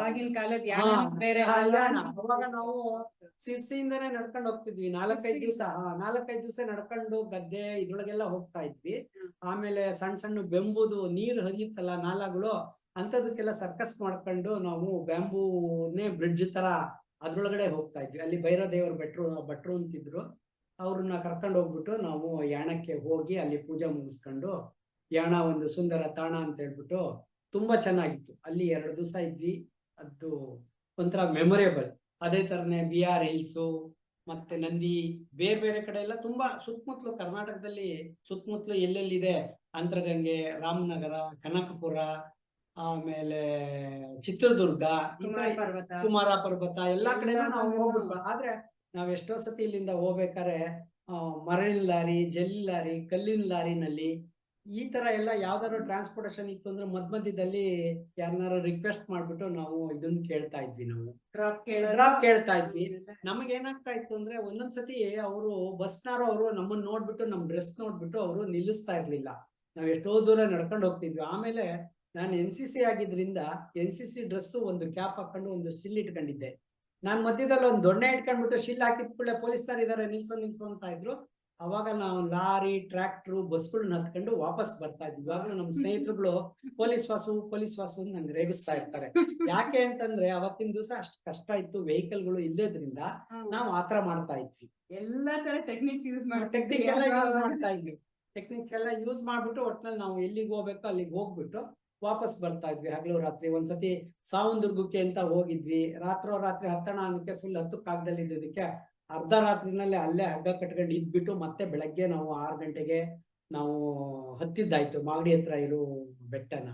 ಆಗಿನ ಕಾಲದ ಅವಾಗ ನಾವು ಸಿರ್ಸಿಯಿಂದಾನೇ ನಡ್ಕೊಂಡು ಹೋಗ್ತಿದ್ವಿ. 4-5 ದಿವಸ ನಡ್ಕೊಂಡು ಗದ್ದೆ ಇದ್ರೊಳಗೆಲ್ಲ ಹೋಗ್ತಾ ಇದ್ವಿ. ಆಮೇಲೆ ಸಣ್ಣ ಬೆಂಬುದು ನೀರು ಹರಿಯುತ್ತಲ್ಲ ನಾಲಗಳು, ಅಂತದಕ್ಕೆಲ್ಲ ಸರ್ಕಸ್ ಮಾಡ್ಕೊಂಡು ನಾವು ಬ್ಯಾಂಬೂನೇ ಬ್ರಿಡ್ಜ್ ತರ ಅದ್ರೊಳಗಡೆ ಹೋಗ್ತಾ ಇದ್ವಿ. ಅಲ್ಲಿ ಭೈರದೇವರ ಭಟ್ರು ಅಂತಿದ್ರು, ಅವ್ರನ್ನ ಕರ್ಕೊಂಡು ಹೋಗ್ಬಿಟ್ಟು ನಾವು ಯಾಣಕ್ಕೆ ಹೋಗಿ ಅಲ್ಲಿ ಪೂಜೆ ಮುಗಿಸ್ಕೊಂಡು, ಯಾಣ ಒಂದು ಸುಂದರ ತಾಣ ಅಂತ ಹೇಳ್ಬಿಟ್ಟು ತುಂಬಾ ಚೆನ್ನಾಗಿತ್ತು. ಅಲ್ಲಿ 2 ದಿವಸ ಇದ್ವಿ. ಅದು ಒಂಥರ ಮೆಮೊರೇಬಲ್. ಅದೇ ತರನೇ BR ಹಿಲ್ಸು ಮತ್ತೆ ನಂದಿ, ಬೇರೆ ಬೇರೆ ಕಡೆ ಎಲ್ಲ ತುಂಬಾ ಸುತ್ತಮುತ್ತಲು ಕರ್ನಾಟಕದಲ್ಲಿ ಸುತ್ತಮುತ್ತಲು ಎಲ್ಲೆಲ್ಲಿದೆ, ಅಂತರಗಂಗೆ, ರಾಮನಗರ, ಕನಕಪುರ, ಆಮೇಲೆ ಚಿತ್ರದುರ್ಗ, ಕುಮಾರ ಪರ್ವತ ಎಲ್ಲಾ ಕಡೆ ನಾವು ಹೋಗ್ಬಿಟ್ವಿ. ಆದ್ರೆ ನಾವ್ ಎಷ್ಟೋ ಸತಿ ಇಲ್ಲಿಂದ ಹೋಗ್ಬೇಕಾರೆ ಮರಳಿನ ಲಾರಿ, ಜಲ್ಲಿ ಲಾರಿ, ಕಲ್ಲಿನ ಲಾರಿನಲ್ಲಿ ಈ ತರ ಎಲ್ಲ ಯಾವ್ದಾದ್ರು ಟ್ರಾನ್ಸ್ಪೋರ್ಟೇಷನ್ ಇತ್ತು ಅಂದ್ರೆ ಮಧ್ಯದಲ್ಲಿ ಯಾರನ್ನಾರು ರಿಕ್ವೆಸ್ಟ್ ಮಾಡ್ಬಿಟ್ಟು ನಾವು ಇದನ್ನ ಕೇಳ್ತಾ ಇದ್ವಿ. ನಾವು ಡ್ರಾಪ್ ಕೇಳ್ತಾ ಇದ್ವಿ. ನಮಗೆ ಏನಾಗ್ತಾ ಇತ್ತು ಅಂದ್ರೆ ಒಂದೊಂದ್ಸತಿ ಅವರು ಬಸ್ನಾರು ಅವರು ನಮ್ಮನ್ನ ನೋಡ್ಬಿಟ್ಟು ನಮ್ ಡ್ರೆಸ್ ನೋಡ್ಬಿಟ್ಟು ಅವರು ನಿಲ್ಲಿಸ್ತಾ ಇರ್ಲಿಲ್ಲ. ನಾವ್ ಎಷ್ಟೋ ದೂರ ನಡ್ಕೊಂಡು ಹೋಗ್ತಿದ್ವಿ. ಆಮೇಲೆ ನಾನು NCC ಆಗಿದ್ರಿಂದ NCC ಡ್ರೆಸ್, ಒಂದು ಕ್ಯಾಪ್ ಹಾಕೊಂಡು ಒಂದು ಶಿಲ್ ಇಟ್ಕೊಂಡಿದ್ದೆ. ನಾನ್ ಮಧ್ಯದಲ್ಲಿ ಒಂದು ದೊಣ್ಣೆ ಇಟ್ಕೊಂಡ್ಬಿಟ್ಟು ಶಿಲ್ ಹಾಕಿದ ಕೂಡಲೇ ಪೊಲೀಸ್ನರ್ ಇದಾರೆ ನಿಲ್ಸು ಅಂತ ಇದ್ರು. ಅವಾಗ ನಾವು ಲಾರಿ, ಟ್ರ್ಯಾಕ್ಟರ್, ಬಸ್ಗಳನ್ನ ಹತ್ಕೊಂಡು ವಾಪಸ್ ಬರ್ತಾ ಇದ್ವಿ. ಇವಾಗ್ಲೂ ನಮ್ಮ ಸ್ನೇಹಿತರುಗಳು ಪೊಲೀಸ್ ವಾಸು ಅಂತ ನಂಗೆ ರೇಗಿಸ್ತಾ ಇರ್ತಾರೆ. ಯಾಕೆ ಅಂತಂದ್ರೆ ಅವತ್ತಿನ ದಿವಸ ಅಷ್ಟು ಕಷ್ಟ ಇತ್ತು, ವೆಹಿಕಲ್ಗಳು ಇಲ್ಲದ್ರಿಂದ ನಾವು ಆತರ ಮಾಡ್ತಾ ಇದ್ವಿ. ಎಲ್ಲಾ ತರ ಟೆಕ್ನಿಕ್ಸ್ ಯೂಸ್ ಮಾಡ್ತಾ ಇದ್ವಿ. ಟೆಕ್ನಿಕ್ಸ್ ಎಲ್ಲ ಯೂಸ್ ಮಾಡ್ಬಿಟ್ಟು ಒಟ್ನಲ್ಲಿ ನಾವು ಎಲ್ಲಿಗೆ ಹೋಗ್ಬೇಕು ಅಲ್ಲಿಗೆ ಹೋಗ್ಬಿಟ್ಟು ವಾಪಸ್ ಬರ್ತಾ ಇದ್ವಿ. ಹಗಲು ರಾತ್ರಿ ಒಂದ್ಸತಿ ಸಾವಂದುರ್ಗಕ್ಕೆ ಅಂತ ಹೋಗಿದ್ವಿ. ರಾತ್ರಿ ಹತ್ತಣ ಅನ್ನಕ್ಕೆ ಫುಲ್ ಹತ್ತಕ್ಕಾಗ್ದಲ್ಲಿ ಇದ್ದದಕ್ಕೆ ಅರ್ಧ ರಾತ್ರಿನಲ್ಲಿ ಅಲ್ಲೇ ಹಗ್ಗ ಕಟ್ಕೊಂಡು ಇದ್ಬಿಟ್ಟು ಮತ್ತೆ ಬೆಳಗ್ಗೆ ನಾವು 6 ಗಂಟೆಗೆ ನಾವು ಹತ್ತಿದ್ದಾಯ್ತು. ಮಾಗಡಿ ಹತ್ರ ಇರೋ ಬೆಟ್ಟನ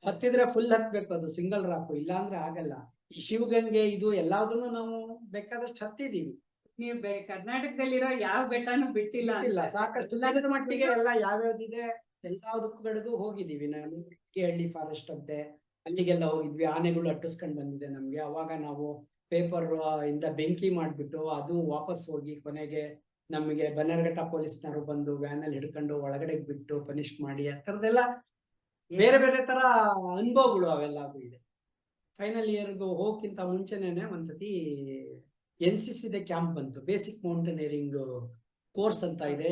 ಹತ್ತಿದ್ರೆ ಫುಲ್ ಹತ್ಬೇಕು, ಅದು ಸಿಂಗಲ್ ರಾಕು, ಇಲ್ಲ ಅಂದ್ರೆ ಆಗಲ್ಲ. ಈ ಶಿವಗಂಗೆ ಇದು ಎಲ್ಲದನ್ನು ನಾವು ಬೇಕಾದಷ್ಟು ಹತ್ತಿದೀವಿ. ನೀವು ಕರ್ನಾಟಕದಲ್ಲಿರೋ ಯಾವ ಬೆಟ್ಟನೂ ಬಿಟ್ಟಿಲ್ಲ. ಸಾಕಷ್ಟು ಮಟ್ಟಿಗೆ ಎಲ್ಲ ಯಾವ್ಯಾವ್ದಿದೆ ಎಲ್ಲದಕ್ಕೂ ಹೋಗಿದೀವಿ. ನಾನು ಹಳ್ಳಿ ಫಾರೆಸ್ಟ್ ಅಂತೆ ಅಲ್ಲಿಗೆಲ್ಲ ಹೋಗಿದ್ವಿ. ಆನೆಗಳು ಅಟ್ಟಿಸ್ಕೊಂಡ್ ಬಂದಿದೆ ನಮ್ಗೆ. ಅವಾಗ ನಾವು ಪೇಪರ್ ಇಂದ ಬೆಂಕಿ ಮಾಡ್ಬಿಟ್ಟು ಅದು ವಾಪಸ್ ಹೋಗಿ ಕೊನೆಗೆ ನಮಗೆ ಬನ್ನೇರಘಟ್ಟ ಪೊಲೀಸ್ನವರು ಬಂದು ವ್ಯಾನಲ್ಲಿ ಹಿಡ್ಕೊಂಡು ಒಳಗಡೆ ಬಿಟ್ಟು ಪನಿಷ್ ಮಾಡಿ, ಆ ಥರದ್ದೆಲ್ಲ ಬೇರೆ ಬೇರೆ ತರ ಅನುಭವಗಳು ಅವೆಲ್ಲವೂ ಇದೆ. ಫೈನಲ್ ಇಯರ್ಗೂ ಹೋಗಕ್ಕಿಂತ ಮುಂಚೆನೇನೆ ಒಂದ್ಸತಿ NCC ಕ್ಯಾಂಪ್ ಬಂತು. ಬೇಸಿಕ್ ಮೌಂಟೇನಿಯರಿಂಗ್ ಕೋರ್ಸ್ ಅಂತ ಇದೆ,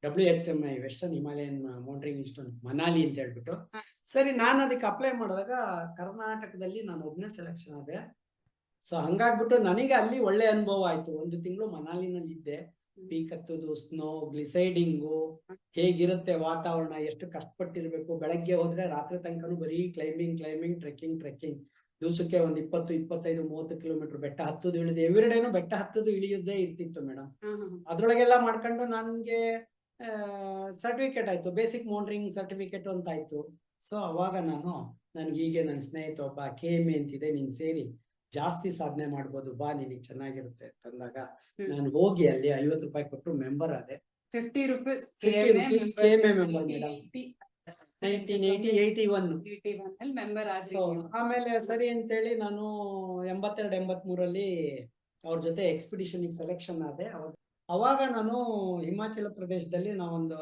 WHMI western Himalayan mountaineering institute Manali ಅಂತ ಹೇಳ್ಬಿಟ್ಟು. ಸರಿ, ನಾನು ಅದಕ್ಕೆ ಅಪ್ಲೈ ಮಾಡಿದಾಗ ಕರ್ನಾಟಕದಲ್ಲಿ ನಾನು ಒಬ್ಬನೇ ಸೆಲೆಕ್ಷನ್ ಆದೆ. ಸೊ ಹಂಗಾಗ್ಬಿಟ್ಟು ನನಗೆ ಅಲ್ಲಿ ಒಳ್ಳೆ ಅನುಭವ ಆಯ್ತು. 1 ತಿಂಗಳು ಮನಾಲಿನಲ್ಲಿ ಇದ್ದೆ. ಪೀಕ್ ಹತ್ತೋದು, ಸ್ನೋ, ಗ್ಲಿಸೈಡಿಂಗು, ಹೇಗಿರುತ್ತೆ ವಾತಾವರಣ, ಎಷ್ಟು ಕಷ್ಟಪಟ್ಟಿರ್ಬೇಕು. ಬೆಳಗ್ಗೆ ಹೋದ್ರೆ ರಾತ್ರಿ ತನಕನೂ ಬರೀ ಕ್ಲೈಂಬಿಂಗ್, ಟ್ರೆಕ್ಕಿಂಗ್. ದಿವಸಕ್ಕೆ ಒಂದು 20, 25, 30 ಕಿಲೋಮೀಟರ್ ಬೆಟ್ಟ ಹತ್ತೋದು ಇಳಿದು, ಎವ್ರಿಡೇನು ಬೆಟ್ಟ ಹತ್ತೋದು ಇಳಿಯೋದೇ ಇರ್ತಿತ್ತು ಮೇಡಮ್. ಅದ್ರೊಳಗೆಲ್ಲ ಮಾಡ್ಕೊಂಡು ನನ್ಗೆ ಸರ್ಟಿಫಿಕೇಟ್ ಆಯ್ತು, ಬೇಸಿಕ್ ಮೌಂಟೇನಿಂಗ್ ಸರ್ಟಿಫಿಕೇಟ್ ಅಂತ ಆಯ್ತು. ಸೊ ಅವಾಗ ನನ್ಗೆ ಹೀಗೆ ನನ್ನ ಸ್ನೇಹಿತ ಒಬ್ಬ KMA ಅಂತಿದೆ, ನೀನ್ ಸೇರಿ ಜಾಸ್ತಿ ಸಾಧನೆ ಮಾಡ್ಬೋದು, ಬಾ ನಿನಗೆ ಚೆನ್ನಾಗಿರುತ್ತೆ ಅಂತಂದಾಗ ನಾನು ಹೋಗಿ ಅಲ್ಲಿ 50 ರೂಪಾಯಿ ಕೊಟ್ಟು ಮೆಂಬರ್ ಆದೆ. 50 rupees KMA member madam. 1981 member so ಆಮೇಲೆ ಸರಿ ಅಂತೇಳಿ ನಾನು 82-83 ಅವ್ರ ಜೊತೆ ಎಕ್ಸ್ಪಿಡಿಷನ್ ಸೆಲೆಕ್ಷನ್ ಆದೆ. ಅವಾಗ ನಾನು ಹಿಮಾಚಲ ಪ್ರದೇಶದಲ್ಲಿ ನಾವೊಂದು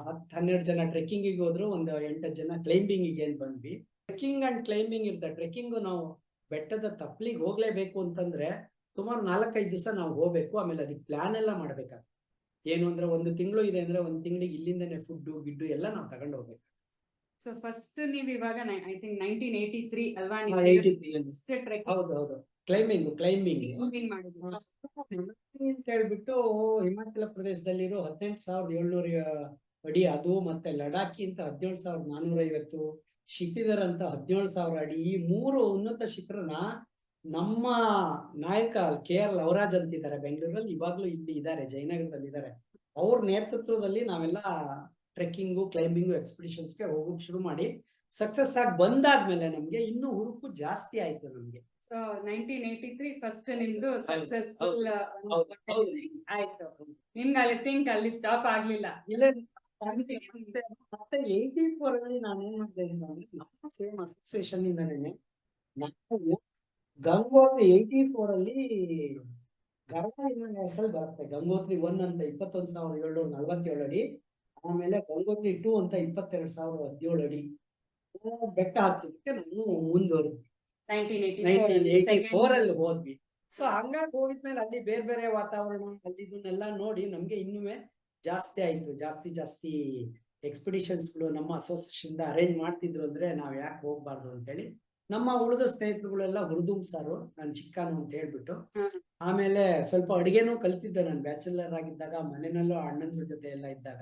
10-12 ಜನ ಟ್ರೆಕ್ಕಿಂಗಿಗೆ ಹೋದ್ರು, ಒಂದು 8 ಜನ ಕ್ಲೈಂಬಿಂಗಿಗೆ ಬಂದ್ವಿ. ಟ್ರೆಕ್ಕಿಂಗ್ ಅಂಡ್ ಕ್ಲೈಂಬಿಂಗ್ ಇರುತ್ತೆ. ಟ್ರೆಕ್ಕಿಂಗು ನಾವು ಬೆಟ್ಟದ ತಪ್ಪಲಿಗೆ ಹೋಗ್ಲೇಬೇಕು ಅಂತಂದ್ರೆ ಸುಮಾರು 4-5 ದಿವಸ ನಾವು ಹೋಗ್ಬೇಕು. ಆಮೇಲೆ ಅದಕ್ಕೆ ಪ್ಲಾನ್ ಎಲ್ಲ ಮಾಡ್ಬೇಕಾಗ್ತದೆ. ಏನು ಅಂದ್ರೆ 1 ತಿಂಗಳು ಇದೆ ಅಂದ್ರೆ 1 ತಿಂಗಳಿಗೆ ಇಲ್ಲಿಂದನೇ ಫುಡ್ ಗಿಡ್ಡು ಎಲ್ಲ ನಾವು ತಗೊಂಡು ಹೋಗ್ಬೇಕು. ಸೊ ಫಸ್ಟ್ ನೀವು ಇವಾಗ ಐ ಥಿಂಕ್ 1983 ಅಲ್ವಾ ನೀವು 83 ಹೌದು ಕ್ಲೈಂಬಿಂಗ್ ಮಾಡಿದ್ರು? ಅಂತ ಹೇಳ್ಬಿಟ್ಟು ಹಿಮಾಚಲ ಪ್ರದೇಶದಲ್ಲಿರೋ 18,700 ಅಡಿ, ಅದು ಮತ್ತೆ ಲಡಾಖಿ ಅಂತ 17,450, ಶಿಖಿದರ್ ಅಂತ 17,000 ಅಡಿ. ಈ 3 ಉನ್ನತ ಶಿಖರನ ನಮ್ಮ ನಾಯಕ KR ಲವರಾಜ್ ಅಂತಿದ್ದಾರೆ ಬೆಂಗಳೂರಲ್ಲಿ, ಇವಾಗ್ಲೂ ಇಲ್ಲಿ ಇದ್ದಾರೆ, ಜಯನಗರದಲ್ಲಿ ಇದ್ದಾರೆ. ಅವ್ರ ನೇತೃತ್ವದಲ್ಲಿ ನಾವೆಲ್ಲ ಟ್ರೆಕ್ಕಿಂಗು ಕ್ಲೈಂಬಿಂಗು ಎಕ್ಸ್ಪಿಡಿಷನ್ಸ್ಗೆ ಹೋಗೋಕೆ ಶುರು ಮಾಡಿ ಸಕ್ಸಸ್ ಆಗಿ ಬಂದಾದ್ಮೇಲೆ ನಮ್ಗೆ ಇನ್ನೂ ಹುರುಪು ಜಾಸ್ತಿ ಆಯ್ತು ನಮ್ಗೆ. ಸೊ 1983 ಫಸ್ಟ್ ನಿಮ್ದು ಸಕ್ಸಸ್ಫುಲ್ ಆಯ್ತು. ನಿಮ್ಗೆ ಅಲ್ಲಿ ಥಿಂಕ್ ಅಲ್ಲಿ ಸ್ಟಾಪ್ ಆಗ್ಲಿಲ್ಲ? ಇಲ್ಲ, ಮತ್ತೆ 84 ಅಲ್ಲಿ ನಾನು ಏನ್ ಮಾಡಿದೆ ಅಂದ್ರೆ ನಮ್ಮ ಸೇಮ್ ಅಸೋಸಿಯೇಷನ್ ಇಂದನೇ ನಾವು ಗಂಗೋತ್ರಿ 84 ಅಲ್ಲಿ ಗರ್ವ ಬರುತ್ತೆ. ಗಂಗೋತ್ರಿ 1 ಅಂತ 21,747 ಅಡಿ, ಆಮೇಲೆ ಗಂಗೋತ್ರಿ 2 ಅಂತ 22,017 ಅಡಿ ಬೆಟ್ಟ ಹತ್ತೋದಕ್ಕೆ ನಾವು ಮುಂದುವರೆದ್ವಿ. 1984 ಅಲ್ಲಿ ಹೋದ್ವಿ. ಸೊ ಹಂಗಾಗಿ ಹೋಗಿದ್ಮೇಲೆ ಅಲ್ಲಿ ಬೇರೆ ಬೇರೆ ವಾತಾವರಣ ಅಲ್ಲಿ ಇದನ್ನೆಲ್ಲ ನೋಡಿ ನಮ್ಗೆ ಇನ್ನೂ ಜಾಸ್ತಿ ಆಯ್ತು. ಜಾಸ್ತಿ ಎಕ್ಸ್ಪಿಡಿಷನ್ಸ್ಗಳು ನಮ್ಮ ಅಸೋಸಿಯೇಷನ್ ಅರೇಂಜ್ ಮಾಡ್ತಿದ್ರು. ಅಂದ್ರೆ ನಾವ್ ಯಾಕೆ ಹೋಗ್ಬಾರ್ದು ಅಂತೇಳಿ ನಮ್ಮ ಉಳಿದ ಸ್ನೇಹಿತರುಗಳೆಲ್ಲ ಹುರಿದುಂಬ್ಸಾರು, ನಾನು ಚಿಕ್ಕನು ಅಂತ ಹೇಳ್ಬಿಟ್ಟು. ಆಮೇಲೆ ಸ್ವಲ್ಪ ಅಡಿಗೆನೂ ಕಲ್ತಿದ್ದೆ ನಾನು ಬ್ಯಾಚುಲರ್ ಆಗಿದ್ದಾಗ, ಮನೆಯಲ್ಲೂ ಅಣ್ಣಂದ್ರ ಜೊತೆ ಎಲ್ಲ ಇದ್ದಾಗ.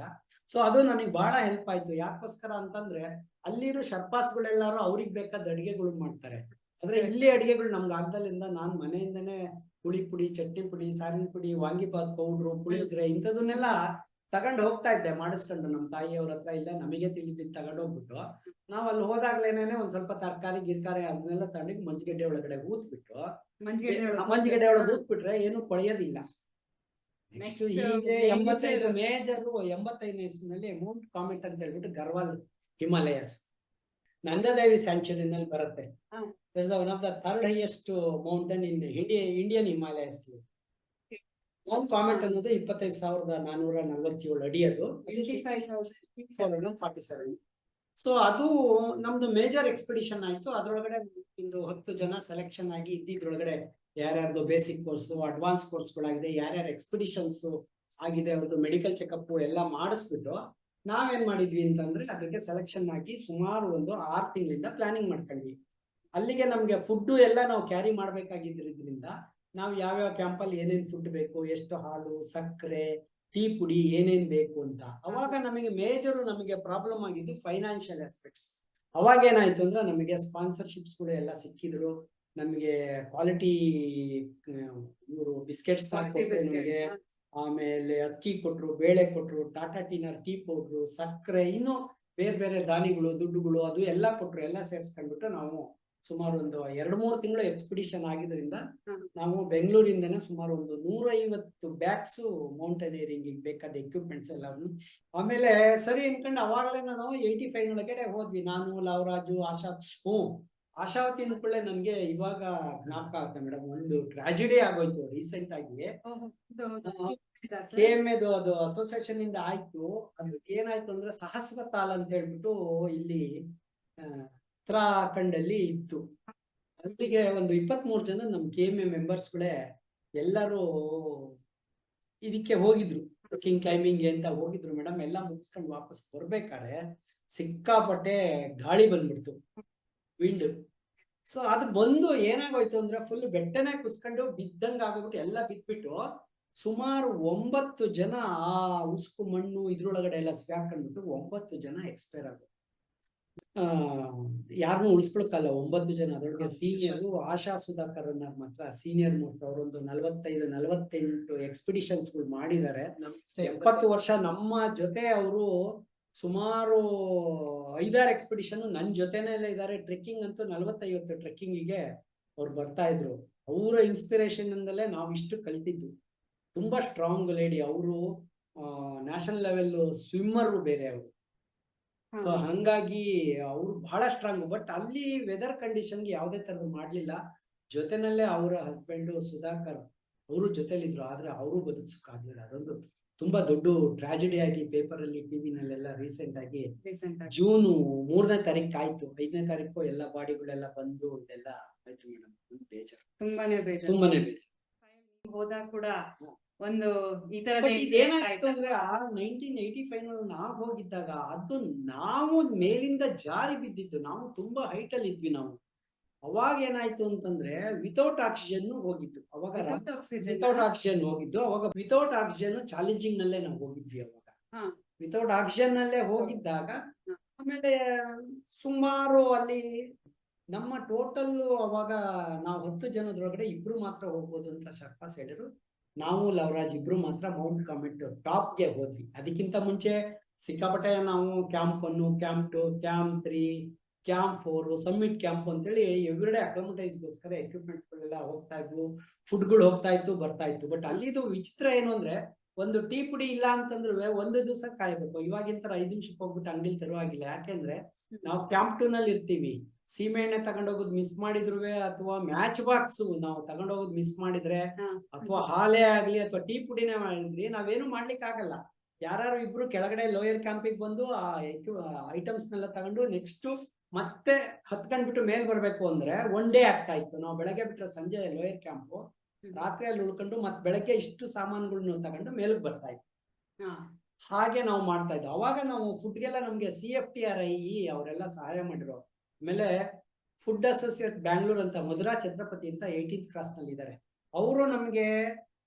ಸೊ ಅದು ನನಗೆ ಬಹಳ ಹೆಲ್ಪ್ ಆಯ್ತು. ಯಾಕೋಸ್ಕರ ಅಂತಂದ್ರೆ ಅಲ್ಲಿರೋ ಶರ್ಪಾಸ್ಗಳೆಲ್ಲಾರು ಅವ್ರಿಗೆ ಬೇಕಾದ ಅಡಿಗೆಗಳು ಮಾಡ್ತಾರೆ. ಆದ್ರೆ ಇಲ್ಲಿ ಅಡಿಗೆಗಳು ನಮ್ಗೆ ಆಗ್ದಲ್ಲಿಂದ ನಾನು ಮನೆಯಿಂದನೇ ಹುಳಿ ಪುಡಿ, ಚಟ್ನಿ ಪುಡಿ, ಸಾರಿನ ಪುಡಿ, ವಾಂಗಿಬಾತ್ ಪೌಡ್ರು, ಪುಳಿಯೋಗರೆ ಇಂಥದನ್ನೆಲ್ಲ ತಗೊಂಡು ಹೋಗ್ತಾ ಇದ್ದೆ ಮಾಡಿಸ್ಕೊಂಡು. ನಮ್ಮ ತಾಯಿಯವ್ರ ಹತ್ರ ಇಲ್ಲ ನಮಗೆ ತಿಳಿದಿದ್ದು ತಗೊಂಡೋಗ್ಬಿಟ್ಟು ನಾವ್ ಅಲ್ಲಿ ಹೋದಾಗ್ಲೇನೆ ಒಂದ್ ಸ್ವಲ್ಪ ತರಕಾರಿ ಗಿರ್ಕಾರಿ ಅದನ್ನೆಲ್ಲ ತಗೊಂಡು ಮಂಜುಗಡ್ಡೆ ಒಳಗಡೆ ಊತ್ಬಿಟ್ಟು ಮಂಜುಗಡ್ಡೆ ಒಳಗೆ ಊತ್ಬಿಟ್ರೆ ಏನು ಕೊಳೆಯೋದಿಲ್ಲ. ನೆಕ್ಸ್ಟ್ ಹೀಗೆ 85 ಮೇಜರ್ 85ನೇ ಇಸ್ವಿನಲ್ಲಿ ಮೌಂಟ್ ಕಾಮೆಟ್ ಅಂತ ಹೇಳ್ಬಿಟ್ಟು ಗರ್ವಾಲ್ ಹಿಮಾಲಯಸ್ ನಂದದೇವಿ ಸ್ಯಾಂಕ್ಚುರಿನಲ್ಲಿ ಬರುತ್ತೆ. One of the 3rd highest mountain in Indian Himalayas. Mount comet ಅನ್ನೋದು 25,447 ಅಡಿ, ಅದು 47. ಸೊ ಅದು ನಮ್ದು ಮೇಜರ್ ಎಕ್ಸ್ಪಿಡಿಷನ್ ಆಯ್ತು. ಅದ್ರೊಳಗಡೆ ಒಂದು 10 ಜನ ಸೆಲೆಕ್ಷನ್ ಆಗಿ ಇದ್ದಿದ್ರೊಳಗಡೆ ಯಾರ್ಯಾರ್ದು ಬೇಸಿಕ್ ಕೋರ್ಸು, ಅಡ್ವಾನ್ಸ್ ಕೋರ್ಸ್ಗಳಾಗಿದೆ, ಯಾರ್ಯಾರು ಎಕ್ಸ್ಪಿಡಿಷನ್ಸ್ ಆಗಿದೆ ಅವ್ರದ್ದು ಮೆಡಿಕಲ್ ಚೆಕಪ್ ಎಲ್ಲ ಮಾಡಿಸ್ಬಿಟ್ಟು ನಾವೇನ್ ಮಾಡಿದ್ವಿ ಅಂತಂದ್ರೆ ಅದಕ್ಕೆ ಸೆಲೆಕ್ಷನ್ ಆಗಿ ಸುಮಾರು ಒಂದು 6 ತಿಂಗಳಿಂದ ಪ್ಲಾನಿಂಗ್ ಮಾಡ್ಕೊಂಡ್ವಿ. ಅಲ್ಲಿಗೆ ನಮ್ಗೆ ಫುಡ್ ಎಲ್ಲ ನಾವು ಕ್ಯಾರಿ ಮಾಡ್ಬೇಕಾಗಿದ್ರಿಂದ ನಾವು ಯಾವ್ಯಾವ ಕ್ಯಾಂಪಲ್ಲಿ ಏನೇನ್ ಫುಡ್ ಬೇಕು, ಎಷ್ಟು ಹಾಲು, ಸಕ್ಕರೆ, ಟೀ ಪುಡಿ ಏನೇನ್ ಬೇಕು ಅಂತ. ಅವಾಗ ನಮಗೆ ಮೇಜರು ನಮಗೆ ಪ್ರಾಬ್ಲಮ್ ಆಗಿದ್ದು ಫೈನಾನ್ಷಿಯಲ್ ಆಸ್ಪೆಕ್ಟ್ಸ್. ಅವಾಗ ಏನಾಯ್ತು ಅಂದ್ರೆ ನಮಗೆ ಸ್ಪಾನ್ಸರ್ಶಿಪ್ಸ್ಗಳು ಎಲ್ಲ ಸಿಕ್ಕಿದ್ರು. ನಮಗೆ ಕ್ವಾಲಿಟಿ ಇವರು ಬಿಸ್ಕೆಟ್ಸ್ ನಮಗೆ, ಆಮೇಲೆ ಅಕ್ಕಿ ಕೊಟ್ರು, ಬೇಳೆ ಕೊಟ್ರು, ಟಾಟಾ ಟೀನರ್ ಟೀ ಪೌಡ್ರು, ಸಕ್ಕರೆ, ಇನ್ನು ಬೇರೆ ಬೇರೆ ದಾನಿಗಳು, ದುಡ್ಡುಗಳು ಅದು ಎಲ್ಲ ಕೊಟ್ರು. ಎಲ್ಲ ಸೇರಿಸ್ಕೊಂಡ್ಬಿಟ್ಟು ನಾವು ಸುಮಾರು ಒಂದು 2-3 ತಿಂಗಳು ಎಕ್ಸ್ಪಿಡಿಷನ್ ಆಗಿದ್ರಿಂದ ನಾವು ಬೆಂಗಳೂರಿಂದನೇ ಸುಮಾರು ಒಂದು 150 ಬ್ಯಾಗ್ಸ್ ಮೌಂಟೇನಿಯರಿಂಗ್ ಬೇಕಾದ ಎಕ್ವಿಪ್ಮೆಂಟ್ಸ್ ಎಲ್ಲ. ಆಮೇಲೆ ಸರಿ ಅನ್ಕೊಂಡು ಅವಾಗಲೇ ನಾವು 85 ಒಳಗಡೆ ಹೋದ್ವಿ. ನಾನು, ಲವರಾಜು, ಆಶಾವತಿ ಅಂದ್ಕೊಳ್ಳೆ ನನ್ಗೆ ಇವಾಗ ಜ್ಞಾಪಕ ಆಗುತ್ತೆ ಮೇಡಮ್. ಒಂದು ಟ್ರಾಜಿಡಿ ಆಗೋಯ್ತು ರೀಸೆಂಟ್ ಆಗಿ. KMAದು ಅದು ಅಸೋಸಿಯೇಷನ್ ಇಂದ ಆಯ್ತು. ಅದು ಏನಾಯ್ತು ಅಂದ್ರೆ ಸಹಸ್ರ ತಾಲ್ ಅಂತ ಹೇಳ್ಬಿಟ್ಟು ಇಲ್ಲಿ ಉತ್ತರಾಖಂಡ್ ಅಲ್ಲಿ ಇತ್ತು. ಅಲ್ಲಿಗೆ ಒಂದು 23 ಜನ ನಮ್ KMA ಮೆಂಬರ್ಸ್ಗಳೇ ಎಲ್ಲರೂ ಇದಕ್ಕೆ ಹೋಗಿದ್ರು, ಟ್ರೆಕ್ಕಿಂಗ್ ಕ್ಲೈಂಬಿಂಗ್ ಅಂತ ಹೋಗಿದ್ರು ಮೇಡಮ್. ಎಲ್ಲ ಮುಗಿಸ್ಕೊಂಡು ವಾಪಸ್ ಬರ್ಬೇಕಾದ್ರೆ ಸಿಕ್ಕಾಪಟ್ಟೆ ಗಾಳಿ ಬಂದ್ಬಿಡ್ತು, ವಿಂಡ್. ಸೊ ಅದು ಬಂದು ಏನಾಗೋಯ್ತು ಅಂದ್ರೆ ಫುಲ್ ಬೆಟ್ಟನೇ ಕುಸ್ಕೊಂಡು ಬಿದ್ದಂಗ ಆಗೋಗ್ಬಿಟ್ಟು ಎಲ್ಲ ಬಿದ್ಬಿಟ್ಟು ಸುಮಾರು 9 ಜನ ಆ ಉಸುಕು ಮಣ್ಣು ಇದ್ರೊಳಗಡೆ ಎಲ್ಲ ಸಿಗಾಕೊಂಡ್ಬಿಟ್ಟು 9 ಜನ ಎಕ್ಸ್ಪೈರ್ ಆಗೋದು. ಯಾರನ್ನೂ ಉಳಿಸ್ಕೊಳಕ್ಕಲ್ಲ 9 ಜನ. ಅದ್ರೊಳಗೆ ಸೀನಿಯರು ಆಶಾ ಸುಧಾಕರ್ ಅನ್ನೋರು ಮಾತ್ರ ಸೀನಿಯರ್ ಮೋಸ್ಟ್. ಅವರೊಂದು 45-48 ಎಕ್ಸ್ಪಿಡಿಷನ್ಸ್ಗಳು ಮಾಡಿದ್ದಾರೆ. 70 ವರ್ಷ ನಮ್ಮ ಜೊತೆ ಅವರು ಸುಮಾರು 5-6 ಎಕ್ಸ್ಪಿಡಿಷನ್ ನನ್ನ ಜೊತೆನೆಲ್ಲ ಇದ್ದಾರೆ. ಟ್ರೆಕ್ಕಿಂಗ್ ಅಂತೂ 40-50 ಟ್ರೆಕ್ಕಿಂಗಿಗೆ ಅವ್ರು ಬರ್ತಾ ಇದ್ರು. ಅವರ ಇನ್ಸ್ಪಿರೇಷನ್ ಇಂದಲೇ ನಾವು ಇಷ್ಟು ಕಲ್ತಿದ್ದು. ತುಂಬಾ ಸ್ಟ್ರಾಂಗ್ ಲೇಡಿ ಅವರು, ನ್ಯಾಷನಲ್ ಲೆವೆಲ್ ಸ್ವಿಮ್ಮರು ಬೇರೆ ಅವರು. ಸೊ ಹಂಗಾಗಿ ಅವ್ರು ಬಹಳ ಸ್ಟ್ರಾಂಗ್. ಬಟ್ ಅಲ್ಲಿ ವೆದರ್ ಕಂಡೀಷನ್ಗೆ ಯಾವುದೇ ತರದ್ ಮಾಡ್ಲಿಲ್ಲ. ಜೊತೆನಲ್ಲೇ ಅವರ ಹಸ್ಬೆಂಡ್ ಸುಧಾಕರ್ ಅವರು ಜೊತೆಲಿದ್ರು, ಆದ್ರೆ ಅವರು ಬದುಕ್ಸಕ್ಕಾಗ್ಲಿಲ್ಲ. ಅದೊಂದು ತುಂಬಾ ದೊಡ್ಡ ಟ್ರಾಜಿಡಿ ಆಗಿ ಪೇಪರ್ ಅಲ್ಲಿ ಟಿವಿನಲ್ಲೆಲ್ಲ ರೀಸೆಂಟ್ ಆಗಿ ಜೂನ್ 3ನೇ ತಾರೀಕು ಆಯ್ತು. 5ನೇ ತಾರೀಕು ಎಲ್ಲ ಬಾಡಿಗಳೆಲ್ಲ ಬಂದು ಇದೆಲ್ಲ ಆಯ್ತು ಮೇಡಮ್. ಬೇಜಾರು, ತುಂಬಾನೇ ಬೇಜಾರು. ತುಂಬಾನೇ ಬೇಜಾರು. ಹೋದಾಗ ಕೂಡ ಒಂದು ಈ ತರದ ಬಟ್ ಇದೇನಾಯ್ತು ಅಂದ್ರೆ 1985 ನಾವು ಹೋಗಿದ್ದಾಗ ಅದು ನಾವು ಮೇಲಿಂದ ಜಾರಿ ಬಿದ್ದಿದ್ದು. ನಾವು ತುಂಬಾ ಹೈಟ್ ಅಲ್ಲಿ ಇದ್ವಿ ನಾವು. ಅವಾಗ ಏನಾಯ್ತು ಅಂತಂದ್ರೆ ವಿತೌಟ್ ಆಕ್ಸಿಜನ್ ಹೋಗಿದ್ದು. ಅವಾಗ ವಿತೌಟ್ ಆಕ್ಸಿಜನ್ ಹೋಗಿದ್ದು. ಅವಾಗ ವಿತೌಟ್ ಆಕ್ಸಿಜನ್ ಚಾಲೆಂಜಿಂಗ್ ನಲ್ಲೇ ನಾವು ಹೋಗಿದ್ವಿ. ಅವಾಗ ವಿತೌಟ್ ಆಕ್ಸಿಜನ್ ನಲ್ಲೇ ಹೋಗಿದ್ದಾಗ ಆಮೇಲೆ ಸುಮಾರು ಅಲ್ಲಿ ನಮ್ಮ ಟೋಟಲ್ ಅವಾಗ ನಾವು 10 ಜನದೊಳಗಡೆ 2 ಮಾತ್ರ ಹೋಗ್ಬೋದು ಅಂತ ಶರ್ಪಾಸ್ ಹೇಳಿದ್ರು. ನಾವು ಲವರಾಜ್ 2 ಮಾತ್ರ ಮೌಂಟ್ ಕಾಮೆಟ್ ಟಾಪ್ಗೆ ಹೋದ್ವಿ. ಅದಕ್ಕಿಂತ ಮುಂಚೆ ಸಿಕ್ಕಾಪಟ್ಟೆ ನಾವು camp 1, camp 2, camp 3, camp 4, summit camp ಅಂತೇಳಿ ಎವ್ರಿಡೇ ಅಕ್ಲಮಟೈಸ್ಗೋಸ್ಕರ ಎಕ್ವಿಪ್ಮೆಂಟ್ಗಳೆಲ್ಲ ಹೋಗ್ತಾ ಇದ್ವು, ಫುಡ್ಗಳು ಹೋಗ್ತಾ ಇತ್ತು, ಬರ್ತಾ ಇತ್ತು. ಬಟ್ ಅಲ್ಲಿದು ವಿಚಿತ್ರ ಏನು ಅಂದ್ರೆ ಒಂದು ಟೀ ಪುಡಿ ಇಲ್ಲ ಅಂತಂದ್ರೆ 1 ದಿವಸ ಕಾಯ್ಬೇಕು. ಇವಾಗಿನ ತರ 5 ನಿಮಿಷಕ್ಕೆ ಹೋಗ್ಬಿಟ್ಟು ಅಂಗಡಿಲಿ ತರುವಾಗಿಲ್ಲ. ಯಾಕೆಂದ್ರೆ ನಾವು ಕ್ಯಾಂಪ್ 2 ನಲ್ಲಿ ಇರ್ತೀವಿ. ಸೀಮೆ ಎಣ್ಣೆ ತಗೊಂಡೋಗೋದು ಮಿಸ್ ಮಾಡಿದ್ರು ಅಥವಾ ಮ್ಯಾಚ್ ಬಾಕ್ಸ್ ನಾವು ತಗೊಂಡೋಗೋದು ಮಿಸ್ ಮಾಡಿದ್ರೆ ಅಥವಾ ಹಾಲೇ ಆಗ್ಲಿ ಅಥವಾ ಟೀ ಪುಡಿನೇ ಮಾಡಿದ್ರಿ ನಾವೇನು ಮಾಡ್ಲಿಕ್ಕೆ ಆಗಲ್ಲ. ಯಾರು 2 ಕೆಳಗಡೆ ಲೋಯರ್ ಕ್ಯಾಂಪಿಗೆ ಬಂದು ಆ ಐಟಮ್ಸ್ ನೆಲ್ಲ ತಗೊಂಡು ನೆಕ್ಸ್ಟ್ ಮತ್ತೆ ಹತ್ಕೊಂಡ್ಬಿಟ್ಟು ಮೇಲ್ ಬರ್ಬೇಕು ಅಂದ್ರೆ 1 ಡೇ ಆಗ್ತಾ ಇತ್ತು. ನಾವು ಬೆಳಗ್ಗೆ ಬಿಟ್ರೆ ಸಂಜೆ ಲೋಯರ್ ಕ್ಯಾಂಪು, ರಾತ್ರಿಯಲ್ಲಿ ಉಳ್ಕೊಂಡು ಮತ್ತೆ ಬೆಳಗ್ಗೆ ಇಷ್ಟು ಸಾಮಾನುಗಳನ್ನ ತಗೊಂಡು ಮೇಲಕ್ಕೆ ಬರ್ತಾ ಇತ್ತು. ಹಾಗೆ ನಾವು ಮಾಡ್ತಾ ಇದ್ವಿ. ಅವಾಗ ನಾವು ಫುಡ್ಗೆಲ್ಲ ನಮ್ಗೆ CFTRI ಅವರೆಲ್ಲ ಸಹಾಯ ಮಾಡಿರೋ. ಆಮೇಲೆ ಫುಡ್ ಅಸೋಸಿಯೇಟ್ ಬ್ಯಾಂಗ್ಳೂರ್ ಅಂತ ಮಧುರಾ ಛತ್ರಪತಿ ಅಂತ 18th ಕ್ರಾಸ್ ನಲ್ಲಿ ಇದ್ದಾರೆ. ಅವರು ನಮ್ಗೆ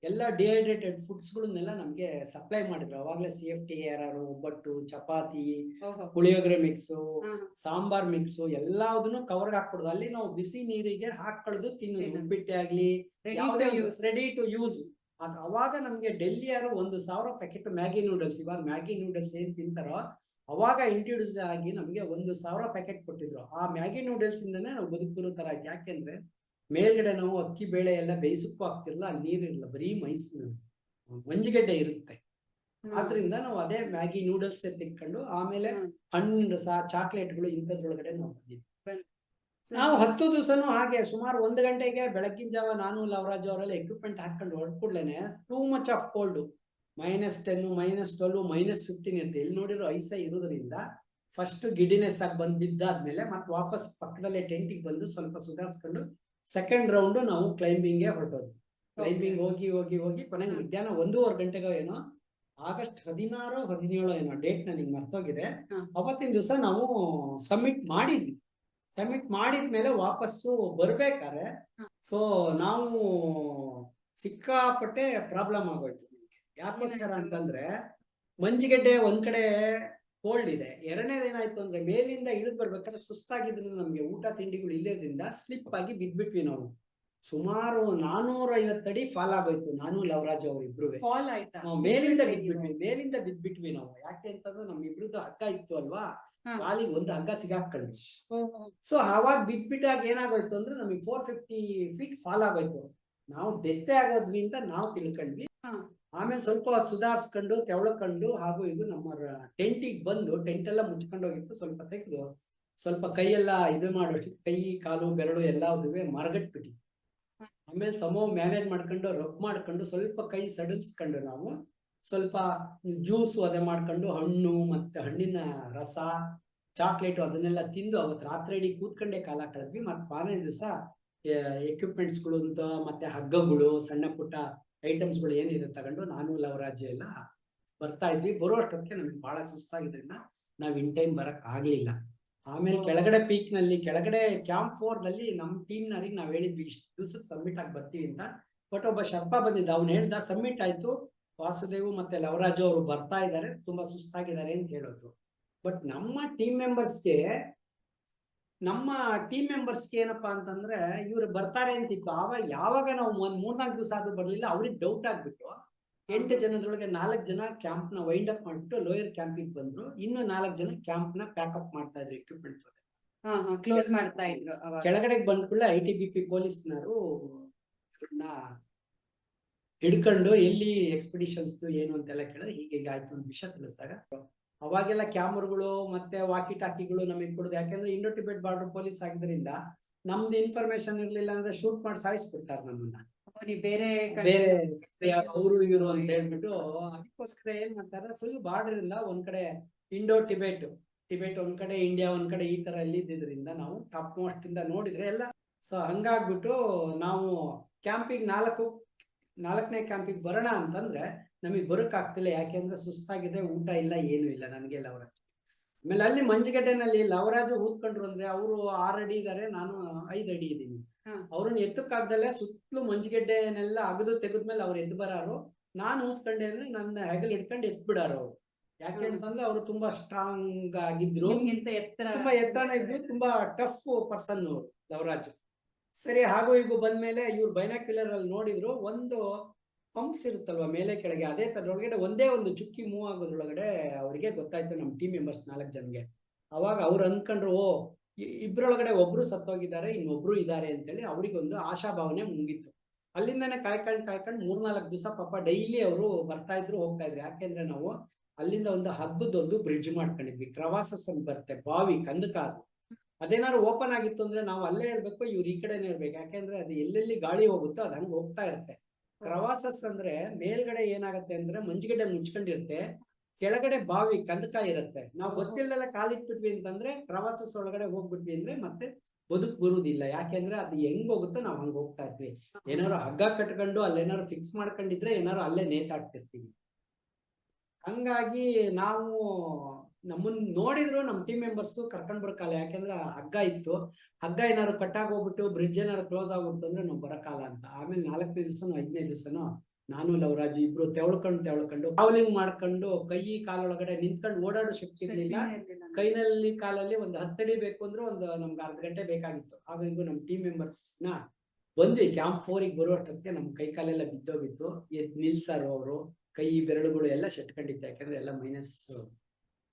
ಎಲ್ಲ ಡಿಹೈಡ್ರೇಟೆಡ್ ಫುಡ್ಸ್ ಗಳನ್ನೆಲ್ಲ ನಮ್ಗೆ ಸಪ್ಲೈ ಮಾಡಿದ್ರು. ಅವಾಗ್ಲೇ CFTRR, ಒಬ್ಬಟ್ಟು, ಚಪಾತಿ, ಪುಳಿಯೋಗರೆ ಮಿಕ್ಸು, ಸಾಂಬಾರ್ ಮಿಕ್ಸು ಎಲ್ಲದನ್ನು ಕವರ್ಗೆ ಹಾಕ್ಕೊಡುದು. ಅಲ್ಲಿ ನಾವು ಬಿಸಿ ನೀರಿಗೆ ಹಾಕೊಳ್ಳೋದು, ತಿನ್ನೋದು. ಉಪ್ಪಿಟ್ಟೆ ಆಗ್ಲಿ ರೆಡಿ ಟು ಯೂಸ್. ಅವಾಗ ನಮ್ಗೆ ಡೆಲ್ಲಿಯರು 1000 ಪ್ಯಾಕೆಟ್ ಮ್ಯಾಗಿ ನೂಡಲ್ಸ್, ಇವಾಗ ಮ್ಯಾಗಿ ನೂಡಲ್ಸ್ ಏನ್ ತಿಂತಾರೋ ಅವಾಗ ಇಂಟ್ರೊಡ್ಯೂಸ್ ಆಗಿ ನಮ್ಗೆ 1000 ಪ್ಯಾಕೆಟ್ ಕೊಟ್ಟಿದ್ರು. ಆ ಮ್ಯಾಗಿ ನೂಡಲ್ಸ್ ಇಂದನೇ ನಾವು ಬದುಕಿರೋ ತರ ಆಯ್ತು. ಯಾಕೆಂದ್ರೆ ಮೇಲ್ಗಡೆ ನಾವು ಅಕ್ಕಿ ಬೇಳೆ ಎಲ್ಲ ಬೇಯಿಸಕ್ಕೂ ಆಗ್ತಿರ್ಲಿಲ್ಲ, ಅಲ್ಲಿ ನೀರಿರಲಿಲ್ಲ, ಬರೀ ಮಂಜಿಗೆಡ್ಡೆ ಇರುತ್ತೆ. ಆದ್ರಿಂದ ನಾವು ಅದೇ ಮ್ಯಾಗಿ ನೂಡಲ್ಸ್ ತೆಕ್ಕೊಂಡು ಆಮೇಲೆ ಹಣ್ಣು ಚಾಕ್ಲೇಟ್ಗಳು ಇಂಥದ್ರೊಳಗಡೆ ನಾವು ಬಂದಿದ್ವಿ. ನಾವು 10 ದಿವಸನೂ ಹಾಗೆ ಸುಮಾರು 1 ಗಂಟೆಗೆ ಬೆಳಗ್ಗಿನ ಜಾವ ನಾನು ಲವರಾಜ್ ಅವರೆಲ್ಲ ಎಕ್ವಿಪ್ಮೆಂಟ್ ಹಾಕೊಂಡು ಹೊರಡ್ಕೊಡ್ಲೇನೆ ಟೂ ಮಚ್ ಆಫ್ ಕೋಲ್ಡ್, -10, -12, -15 ಇರುತ್ತೆ. ಎಲ್ಲಿ ನೋಡಿರೋ ಐಸೈ ಇರೋದ್ರಿಂದ ಫಸ್ಟ್ ಗಿಡಿನೆಸ್ ಆಗಿ ಬಂದು ಬಿದ್ದಾದ್ಮೇಲೆ ಮತ್ತೆ ವಾಪಸ್ ಪಕ್ಕದಲ್ಲೇ ಟೆಂಟಿಗೆ ಬಂದು ಸ್ವಲ್ಪ ಸುಧಾರಿಸ್ಕೊಂಡು ಸೆಕೆಂಡ್ ರೌಂಡ್ ನಾವು ಕ್ಲೈಂಬಿಂಗ್ಗೆ ಹೊರಟೋದು. ಕ್ಲೈಂಬಿಂಗ್ ಹೋಗಿ ಹೋಗಿ ಹೋಗಿ ಕೊನೆಗೆ ಮಧ್ಯಾಹ್ನ 1:30 ಗಂಟೆಗೋ ಏನೋ, ಆಗಸ್ಟ್ 16, 17 ಏನೋ ಡೇಟ್ ನನಗೆ ಮರ್ತೋಗಿದೆ. ಅವತ್ತಿನ ದಿವಸ ನಾವು ಸಬ್ಮಿಟ್ ಮಾಡಿದ್ವಿ. ಸಬ್ಮಿಟ್ ಮಾಡಿದ್ಮೇಲೆ ವಾಪಸ್ಸು ಬರ್ಬೇಕಾದ್ರೆ ಸೊ ನಾವು ಸಿಕ್ಕಾಪಟ್ಟೆ ಪ್ರಾಬ್ಲಮ್ ಆಗೋಯ್ತು. ಯಾಕೋಸ್ಕರ ಅಂತಂದ್ರೆ ಮಂಜಿಗೆಡ್ಡೆ ಒಂದ್ ಕಡೆ ಕೋಲ್ಡ್ ಇದೆ, ಎರಡನೇದೇನಾಯ್ತು ಅಂದ್ರೆ ಮೇಲಿಂದ ಇಳಿದು ಬರ್ಬೇಕಾದ್ರೆ ಸುಸ್ತಾಗಿದ್ರಿಂದ ನಮ್ಗೆ ಊಟ ತಿಂಡಿಗಳು ಇಲ್ಲದ್ರಿಂದ ಸ್ಲಿಪ್ ಆಗಿ ಬಿದ್ಬಿಟ್ವಿ. ನಾವು ಸುಮಾರು 450 ಅಡಿ ಫಾಲ್ ಆಗೋಯ್ತು. ನಾನು ಲವರಾಜ್ ಅವ್ರು ಇಬ್ರು ಮೇಲಿಂದ ಬಿದ್ಬಿಟ್ವಿ ನಾವು. ಯಾಕೆ ಅಂತಂದ್ರೆ ನಮ್ ಇಬ್ರದ್ದು ಹಗ್ಗ ಇತ್ತು ಅಲ್ವಾ, ಕಾಲಿಗೆ ಒಂದು ಹಗ್ಗ ಸಿಗಾಕೊಂಡ್ವಿ. ಸೊ ಅವಾಗ ಬಿದ್ಬಿಟ್ಟಾಗ ಏನಾಗೋಯ್ತು ಅಂದ್ರೆ ನಮಗೆ 450 ಫೀಟ್ ಫಾಲ್ ಆಗೋಯ್ತು. ನಾವು ಡೆತ್ತೆ ಆಗೋದ್ವಿ ಅಂತ ನಾವು ತಿಳ್ಕೊಂಡ್ವಿ. ಆಮೇಲೆ ಸ್ವಲ್ಪ ಸುಧಾರಿಸ್ಕೊಂಡು ತೆವಳ್ಕೊಂಡು ಹಾಗೂ ಇದು ನಮ್ಮ ಟೆಂಟಿಗೆ ಬಂದು ಟೆಂಟ್ ಎಲ್ಲ ಮುಚ್ಕೊಂಡು ಹೋಗಿತ್ತು. ಸ್ವಲ್ಪ ತೆಗೆದು ಸ್ವಲ್ಪ ಕೈಯೆಲ್ಲ ಇದು ಮಾಡೋಷ್ಟು ಕೈ ಕಾಲು ಬೆರಳು ಎಲ್ಲಾವುದುವೆ ಮರಗಟ್ಬಿಟ್ಟು ಆಮೇಲೆ ಮ್ಯಾನೇಜ್ ಮಾಡ್ಕೊಂಡು ರಬ್ ಮಾಡ್ಕೊಂಡು ಸ್ವಲ್ಪ ಕೈ ಸಡಿಲ್ಸ್ಕೊಂಡು ನಾವು ಸ್ವಲ್ಪ ಜ್ಯೂಸು ಅದೇ ಮಾಡ್ಕೊಂಡು ಹಣ್ಣು ಮತ್ತೆ ಹಣ್ಣಿನ ರಸ ಚಾಕ್ಲೇಟು ಅದನ್ನೆಲ್ಲ ತಿಂದು ಅವತ್ತು ರಾತ್ರಿ ಇಡೀ ಕೂತ್ಕೊಂಡೇ ಕಾಲ ಕಳೆದ್ವಿ. ಮತ್ತೆ ಮಾರನೇ ದಿವಸ ಎಕ್ವಿಪ್ಮೆಂಟ್ಸ್ಗಳು ಅಂತ ಮತ್ತೆ ಹಗ್ಗಗಳು ಸಣ್ಣ ಪುಟ್ಟ ಐಟಮ್ಸ್ಗಳು ಏನಿದೆ ತಗೊಂಡು ನಾನು ಲವರಾಜ್ ಎಲ್ಲ ಬರ್ತಾ ಇದ್ವಿ. ಬರೋ ಅಷ್ಟೊತ್ತಿಗೆ ನಮ್ಗೆ ಬಹಳ ಸುಸ್ತಾಗಿದ್ರಿಂದ ನಾವ್ ಇನ್ ಟೈಮ್ ಬರಕ್ ಆಗ್ಲಿಲ್ಲ. ಆಮೇಲೆ ಕೆಳಗಡೆ ಪೀಕ್ ನಲ್ಲಿ ಕೆಳಗಡೆ ಕ್ಯಾಂಪ್ 4 ನಲ್ಲಿ ನಮ್ ಟೀಮ್ ನವರಿಗೆ ನಾವ್ ಹೇಳಿದ್ವಿ ಇಷ್ಟು ದಿವಸಕ್ಕೆ ಸಬ್ಮಿಟ್ ಆಗಿ ಬರ್ತೀವಿ ಅಂತ. ಬಟ್ ಒಬ್ಬ ಶರ್ಪ ಬಂದಿದ್ದ, ಅವ್ನು ಹೇಳ್ದ ಸಬ್ಮಿಟ್ ಆಯ್ತು, ವಾಸುದೇವ್ ಮತ್ತೆ ಲವರಾಜು ಅವರು ಬರ್ತಾ ಇದ್ದಾರೆ, ತುಂಬಾ ಸುಸ್ತಾಗಿದ್ದಾರೆ ಅಂತ ಹೇಳಿದ್ರು. ಬಟ್ ನಮ್ಮ ಟೀಮ್ ಮೆಂಬರ್ಸ್ಗೆ ಏನಪ್ಪಾ ಅಂತಂದ್ರೆ ಇವ್ರು ಬರ್ತಾರೆ ಅಂತಿತ್ತು. ಯಾವಾಗ ನಾವು 3-4 ದಿವಸ ಆದ್ರೂ ಬರ್ಲಿಲ್ಲ, ಅವ್ರಿಗೆ ಡೌಟ್ ಆಗ್ಬಿಟ್ಟು 8 ಜನದೊಳಗೆ 4 ಜನ ಕ್ಯಾಂಪ್ ನ ವೈಂಡ್ ಅಪ್ ಮಾಡ್ಬಿಟ್ಟು ಲೋಯರ್ ಕ್ಯಾಂಪಿಗೆ ಬಂದ್ರು. ಇನ್ನು 4 ಜನ ಕ್ಯಾಂಪ್ ನ ಪ್ಯಾಕಪ್ ಮಾಡ್ತಾ ಇದ್ರು, ಎಕ್ವಿಪ್ಮೆಂಟ್ ಕ್ಲೋಸ್ ಮಾಡ್ತಾ ಇದ್ರು. ಕೆಳಗಡೆ ಬಂದ್ಕೂಡಲೇ ITBP ಪೊಲೀಸ್ನವರು ಹಿಡ್ಕೊಂಡು ಎಲ್ಲಿ ಎಕ್ಸ್ಪಿಡಿಷನ್ಸ್ ಏನು ಅಂತೆಲ್ಲ ಕೇಳಿದ್ರೆ ಹೀಗೆ ಆಯ್ತು ಅಂತ ವಿಷಯ ತಿಳಿಸಿದಾಗ ಅವಾಗೆಲ್ಲ ಕ್ಯಾಮ್ರಾಗಳು ಮತ್ತೆ ವಾಕಿ ಟಾಕಿಗಳು ನಮಗೆ ಕೊಡುದು, ಯಾಕೆಂದ್ರೆ ಇಂಡೋ ಟಿಬೆಟ್ ಬಾರ್ಡರ್ ಪೊಲೀಸ್ ಆಗಿದ್ರಿಂದ ನಮ್ದು ಇನ್ಫಾರ್ಮೇಶನ್ ಇರ್ಲಿಲ್ಲ ಅಂದ್ರೆ ಶೂಟ್ ಮಾಡಿ ಸಾಯಿಸ್ಬಿಡ್ತಾರೆ ನಮ್ಮನ್ನ. ಬೇರೆ ಬೇರೆ ಅವರು ಇವರು ಅಂತ ಹೇಳ್ಬಿಟ್ಟು ಅದಕ್ಕೋಸ್ಕರ ಏನ್ ಮಾಡ್ತಾರೆ, ಫುಲ್ ಬಾರ್ಡರ್ ಇಂದ ಒಂದ್ ಕಡೆ ಇಂಡೋ ಟಿಬೆಟ್ ಒಂದ್ ಕಡೆ, ಇಂಡಿಯಾ ಒಂದ್ ಕಡೆ, ಈ ತರ ಇದ್ದಿದ್ರಿಂದ ನಾವು ಟಾಪ್ ಮೋಸ್ಟ್ ಇಂದ ನೋಡಿದ್ರೆ ಎಲ್ಲ. ಸೊ ಹಂಗಾಗ್ಬಿಟ್ಟು ನಾವು ಕ್ಯಾಂಪಿಗೆ ನಾಲ್ಕನೇ ಕ್ಯಾಂಪಿಗೆ ಬರೋಣ ಅಂತಂದ್ರೆ ನಮಗೆ ಬರಕ್ ಆಗ್ತಿಲ್ಲ, ಯಾಕೆಂದ್ರೆ ಸುಸ್ತಾಗಿದೆ, ಊಟ ಇಲ್ಲ, ಏನು ಇಲ್ಲ ನನಗೆ ಲವರಾಜ್. ಆಮೇಲೆ ಅಲ್ಲಿ ಮಂಜುಗಡ್ಡೆನಲ್ಲಿ ಲವರಾಜು ಊದ್ಕೊಂಡ್ರು ಅಂದ್ರೆ ಅವರು 6 ಅಡಿ ಇದಾರೆ, ನಾನು 5 ಅಡಿ ಇದ್ದೀನಿ. ಅವ್ರನ್ನ ಎತ್ತಕ್ಕಾಗ್ದಲ್ಲೇ ಸುತ್ತಲೂ ಮಂಜುಗಡ್ಡೆನೆಲ್ಲ ಅಗದು ತೆಗೆದ್ಮೇಲೆ ಅವ್ರು ಎದ್ದು ಬರಾರು, ನಾನು ಊದ್ಕೊಂಡೆ ಅಂದ್ರೆ ನನ್ನ ಹೆಗಲ್ ಹಿಡ್ಕೊಂಡು ಎತ್ ಬಿಡಾರು ಅವ್ರು. ಯಾಕೆ ಅಂತಂದ್ರೆ ಅವರು ತುಂಬಾ ಸ್ಟ್ರಾಂಗ್ ಆಗಿದ್ರು, ತುಂಬಾ ಎತ್ತರನ ಇದ್ರು, ತುಂಬಾ ಟಫ್ ಪರ್ಸನ್ ಲವರಾಜ್. ಸರಿ, ಹಾಗೂ ಈಗ ಬಂದ್ಮೇಲೆ ಇವ್ರು ಬೈನಾಕ್ಯುಲರ್ ಅಲ್ಲಿ ನೋಡಿದ್ರು, ಒಂದು ಪಂಪ್ಸ್ ಇರುತ್ತಲ್ವಾ ಮೇಲೆ ಕೆಳಗೆ, ಅದೇ ತರೊಳಗಡೆ ಒಂದೇ ಒಂದು ಚುಕ್ಕಿ ಮೂವ್ ಆಗೋದ್ರೊಳಗಡೆ ಅವರಿಗೆ ಗೊತ್ತಾಯ್ತು ನಮ್ಮ ಟೀಮ್ ಮೆಂಬರ್ಸ್ 4 ಜನಗೆ. ಅವಾಗ ಅವ್ರು ಅನ್ಕೊಂಡ್ರು, ಓ ಇಬ್ರೊಳಗಡೆ ಒಬ್ರು ಸತ್ತೋಗಿದ್ದಾರೆ, ಇನ್ನೊಬ್ರು ಇದ್ದಾರೆ ಅಂತೇಳಿ ಅವ್ರಿಗೊಂದು ಆಶಾಭಾವನೆ ಮುಗಿತ್ತು. ಅಲ್ಲಿಂದಾನೆ ಕಾಯ್ಕೊಂಡು 3-4 ದಿವಸ ಪಾಪ ಡೈಲಿ ಅವರು ಬರ್ತಾ ಇದ್ರು ಹೋಗ್ತಾ ಇದ್ರು. ಯಾಕೆಂದ್ರೆ ನಾವು ಅಲ್ಲಿಂದ ಒಂದು ಹಗ್ಗದೊಂದು ಬ್ರಿಡ್ಜ್ ಮಾಡ್ಕೊಂಡಿದ್ವಿ, ಕ್ರವಾಸಸ್ ಅಂತ ಬರುತ್ತೆ, ಬಾವಿ ಕಂದಕ. ಅದು ಅದೇನಾದ್ರು ಓಪನ್ ಆಗಿತ್ತು ಅಂದ್ರೆ ನಾವು ಅಲ್ಲೇ ಇರ್ಬೇಕು, ಇವ್ರು ಈ ಕಡೆನೇ ಇರ್ಬೇಕು, ಯಾಕೆಂದ್ರೆ ಅದು ಎಲ್ಲೆಲ್ಲಿ ಗಾಳಿ ಹೋಗುತ್ತೋ ಅದು ಹಂಗೆ ಹೋಗ್ತಾ ಇರುತ್ತೆ. ಕ್ರವಾಸಸ್ ಅಂದ್ರೆ ಮೇಲ್ಗಡೆ ಏನಾಗುತ್ತೆ ಅಂದ್ರೆ ಮಂಜುಗಡ್ಡೆ ಮುಚ್ಕೊಂಡಿರುತ್ತೆ, ಕೆಳಗಡೆ ಬಾವಿ ಕಂದಕ ಇರುತ್ತೆ. ನಾವು ಗೊತ್ತಿಲ್ಲದೆಲ್ಲ ಕಾಲಿಟ್ಬಿಟ್ವಿ ಅಂತಂದ್ರೆ ಕ್ರವಾಸಸ್ ಒಳಗಡೆ ಹೋಗ್ಬಿಟ್ವಿ ಅಂದ್ರೆ ಮತ್ತೆ ಬದುಕ್ ಬರುವುದಿಲ್ಲ, ಯಾಕೆಂದ್ರೆ ಅದು ಹೆಂಗ್ ಹೋಗುತ್ತೋ ನಾವು ಹಂಗ ಹೋಗ್ತಾ ಇರ್ತೀವಿ. ಏನಾದ್ರು ಹಗ್ಗ ಕಟ್ಕೊಂಡು ಅಲ್ಲೇನಾದ್ರು ಫಿಕ್ಸ್ ಮಾಡ್ಕೊಂಡಿದ್ರೆ ಏನಾದ್ರು ಅಲ್ಲೇ ನೇತಾಡ್ತಿರ್ತೀವಿ. ಹಂಗಾಗಿ ನಾವು ನಮ್ಮನ್ನ ನೋಡಿದ್ರು ನಮ್ಮ ಟೀಮ್ ಮೆಂಬರ್ಸ್ ಕರ್ಕೊಂಡ್ ಬರಕಾಲ, ಯಾಕೆಂದ್ರೆ ಹಗ್ಗ ಇತ್ತು, ಹಗ್ಗ ಏನಾದ್ರು ಕಟ್ಟಾಗಿ ಹೋಗ್ಬಿಟ್ಟು ಬ್ರಿಡ್ಜ್ ಏನಾದ್ರು ಕ್ಲೋಸ್ ಆಗ್ಬಿಡ್ತು ಅಂದ್ರೆ ನಾವು ಬರಕಾಲ ಅಂತ. ಆಮೇಲೆ 4ನೇ ದಿವಸನೋ 5ನೇ ದಿವಸನೋ ನಾನು ಲವರಾಜು ಇಬ್ರು ತೆವಳ್ಕೊಂಡು ಟ್ರಾವೆಲಿಂಗ್ ಮಾಡ್ಕೊಂಡು ಕೈ ಕಾಲೊಳಗಡೆ ನಿಂತ್ಕೊಂಡು ಓಡಾಡೋ ಶಕ್ತಿ ಇರ್ಲಿಲ್ಲ. ಕೈನಲ್ಲಿ ಕಾಲಲ್ಲಿ ಒಂದು 10 ಅಡಿ ಬೇಕು ಅಂದ್ರೆ ಒಂದು ನಮ್ಗೆ ಅರ್ಧ ಗಂಟೆ ಬೇಕಾಗಿತ್ತು. ಆಗ ನಮ್ಮ ಟೀಮ್ ಮೆಂಬರ್ಸ್ ಬಂದ್ವಿ ಕ್ಯಾಂಪ್ 4ಗೆ ಬರುವಷ್ಟೊತ್ತಿಗೆ ನಮ್ ಕೈ ಕಾಲೆಲ್ಲ ಬಿದ್ದೋಗಿತ್ತು. ಎದ್ ನಿಲ್ಸಾರು ಅವರು, ಕೈ ಬೆರಳುಗಳು ಎಲ್ಲ ಶೆಟ್ಕೊಂಡಿತ್ತು, ಯಾಕಂದ್ರೆ ಎಲ್ಲ -10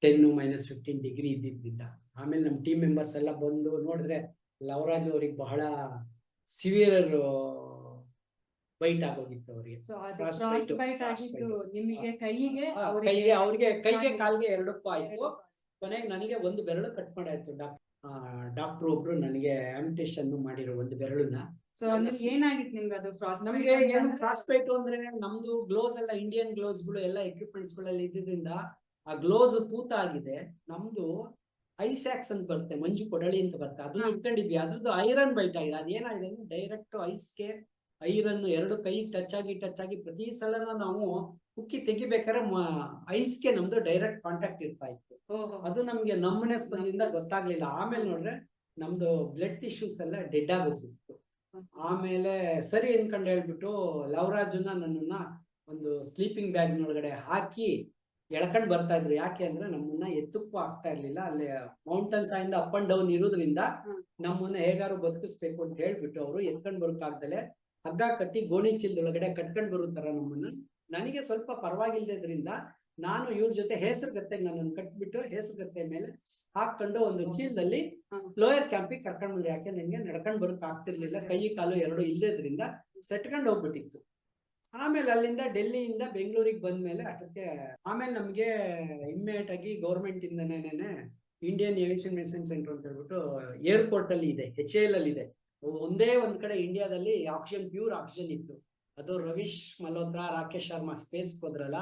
-15 ಡಿಗ್ರಿ ಇದ್ದಿದ್ರಿಂದ. ಆಮೇಲೆ ನಮ್ಮ ಟೀಮ್ ಮೆಂಬರ್ಸ್ ಎಲ್ಲ ಬಂದು ನೋಡಿದ್ರೆ ಲವರಾಜು ಅವ್ರಿಗೆ ಬಹಳ ಸಿವಿಯರ್ ಬೈಟ್ ಆಗೋಗಿತ್ತು ಅವ್ರಿಗೆ. ಕೈಗೆ ಕಾಲ್ಗೆ ಎರಡಕ್ಕೂ ಆಯ್ತು. ಕೊನೆಗೆ ನನಗೆ ಒಂದು ಬೆರಳು ಕಟ್ ಮಾಡಾಯ್ತು. ಡಾಕ್ಟರ್ ಒಬ್ರು ನನಗೆ ಆಂಪಿಟೇಷನ್ ಮಾಡಿರೋ ಒಂದು ಬೆರಳನ್ನ. ಏನಾಗಿತ್ತು ನಿಮ್ಗೆ ಅದು? ನಮ್ಗೆ ಏನು ಫ್ರಾಸ್ಟ್ಬೈಟ್ ಅಂದ್ರೆ ನಮ್ದು ಗ್ಲೋಸ್ ಎಲ್ಲ ಇಂಡಿಯನ್ ಗ್ಲೋಸ್ ಗಳು ಎಲ್ಲ ಎಕ್ವಿಪ್ಮೆಂಟ್ಸ್ ಗಳಲ್ಲಿ ಇದ್ದಿದ್ರಿಂದ ಆ ಗ್ಲೋಸ್ ತೂತ ಆಗಿದೆ. ನಮ್ದು ಐಸ್ಯಾಕ್ಸ್ ಅಂತ ಬರುತ್ತೆ, ಮಂಜು ಕೊಡಳಿ ಅಂತ ಬರುತ್ತೆ, ಅದನ್ನ ಇಟ್ಕೊಂಡಿದ್ವಿ. ಅದ್ರದ್ದು ಐರನ್ ಬೈಟ್ ಆಗಿದೆ. ಅದೇನಾಗಿದೆ ಅಂದ್ರೆ ಡೈರೆಕ್ಟ್ ಐಸ್ಗೆ ಐರನ್ 2 ಕೈ ಟಚ್ ಆಗಿ ಪ್ರತಿ ಸಲನ ನಾವು ಉಕ್ಕಿ ತೆಗಿಬೇಕಾದ್ರೆ ಐಸ್ಗೆ ನಮ್ದು ಡೈರೆಕ್ಟ್ ಕಾಂಟ್ಯಾಕ್ಟ್ ಇರ್ತಾ ಇತ್ತು. ಅದು ನಮ್ಗೆ ನಮ್ಮನೆಸ್ ಬಂದಿಂದ ಗೊತ್ತಾಗ್ಲಿಲ್ಲ. ಆಮೇಲೆ ನೋಡ್ರೆ ನಮ್ದು ಬ್ಲಡ್ ಟಿಶ್ಯೂಸ್ ಎಲ್ಲ ಡೆಡ್ ಆಗೋಗ್ತಿತ್ತು. ಆಮೇಲೆ ಸರಿ ಅನ್ಕೊಂಡು ಹೇಳ್ಬಿಟ್ಟು ಲವರಾಜುನ ನನ್ನನ್ನ ಒಂದು ಸ್ಲೀಪಿಂಗ್ ಬ್ಯಾಗ್ ನೊಳಗಡೆ ಹಾಕಿ ಎಳ್ಕೊಂಡ್ ಬರ್ತಾ ಇದ್ರು. ಯಾಕೆ ಅಂದ್ರೆ ನಮ್ಮನ್ನ ಎತ್ತಕ್ಕೂ ಆಗ್ತಾ ಇರ್ಲಿಲ್ಲ, ಅಲ್ಲಿ ಮೌಂಟನ್ಸ್ ಇಂದ ಅಪ್ ಅಂಡ್ ಡೌನ್ ಇರೋದ್ರಿಂದ ನಮ್ಮನ್ನ ಹೇಗಾರು ಬದುಕಿಸ್ಬೇಕು ಅಂತ ಹೇಳ್ಬಿಟ್ಟು ಅವರು ಎತ್ಕೊಂಡ್ ಬರೋಕ್ಕಾಗ್ದಲೆ ಹಗ್ಗ ಕಟ್ಟಿ ಗೋಣಿ ಚೀಲದೊಳಗಡೆ ಕಟ್ಕೊಂಡ್ ಬರುತ್ತಾರ ನಮ್ಮನ್ನ. ನನಗೆ ಸ್ವಲ್ಪ ಪರವಾಗಿಲ್ದ್ರಿಂದ ನಾನು ಇವ್ರ ಜೊತೆ ಹೆಸರುಗತ್ತೆಗೆ ನನ್ನನ್ನು ಕಟ್ಬಿಟ್ಟು ಹೆಸರುಗತ್ತೆ ಮೇಲೆ ಹಾಕೊಂಡು ಒಂದು ಚೀಲದಲ್ಲಿ ಲೋಯರ್ ಕ್ಯಾಂಪಿಗೆ ಕರ್ಕೊಂಡ್ ಬಂದೆ. ಯಾಕೆ ನನಗೆ ನಡ್ಕೊಂಡ್ ಬರೋಕ್ ಆಗ್ತಿರ್ಲಿಲ್ಲ, ಕೈ ಕಾಲು 2 ಇಲ್ಲದ್ರಿಂದ ಸೆಟ್ಕೊಂಡ್ ಹೋಗ್ಬಿಟ್ಟಿತ್ತು. ಆಮೇಲೆ ಅಲ್ಲಿಂದ ಡೆಲ್ಲಿಯಿಂದ ಬೆಂಗಳೂರಿಗೆ ಬಂದ್ಮೇಲೆ ಅಷ್ಟಕ್ಕೆ ಆಮೇಲೆ ನಮ್ಗೆ ಇಮ್ಮಿಡಿಯೇಟ್ ಆಗಿ ಗೌರ್ಮೆಂಟ್ ಇಂದನೇನೆ ಇಂಡಿಯನ್ ಏವಿಯೇಷನ್ ಮೆಡಿಸಿನ್ ಸೆಂಟರ್ ಅಂತ ಹೇಳ್ಬಿಟ್ಟು ಏರ್ಪೋರ್ಟ್ ಅಲ್ಲಿ ಇದೆ, HAL ಅಲ್ಲಿ ಇದೆ. ಒಂದೇ ಒಂದ್ ಕಡೆ ಇಂಡಿಯಾದಲ್ಲಿ ಆಕ್ಸಿಜನ್, ಪ್ಯೂರ್ ಆಕ್ಸಿಜನ್ ಇತ್ತು. ಅದು ರವೀಶ್ ಮಲ್ಹೋತ್ರಾ, ರಾಕೇಶ್ ಶರ್ಮಾ ಸ್ಪೇಸ್ ಹೋದ್ರಲ್ಲ,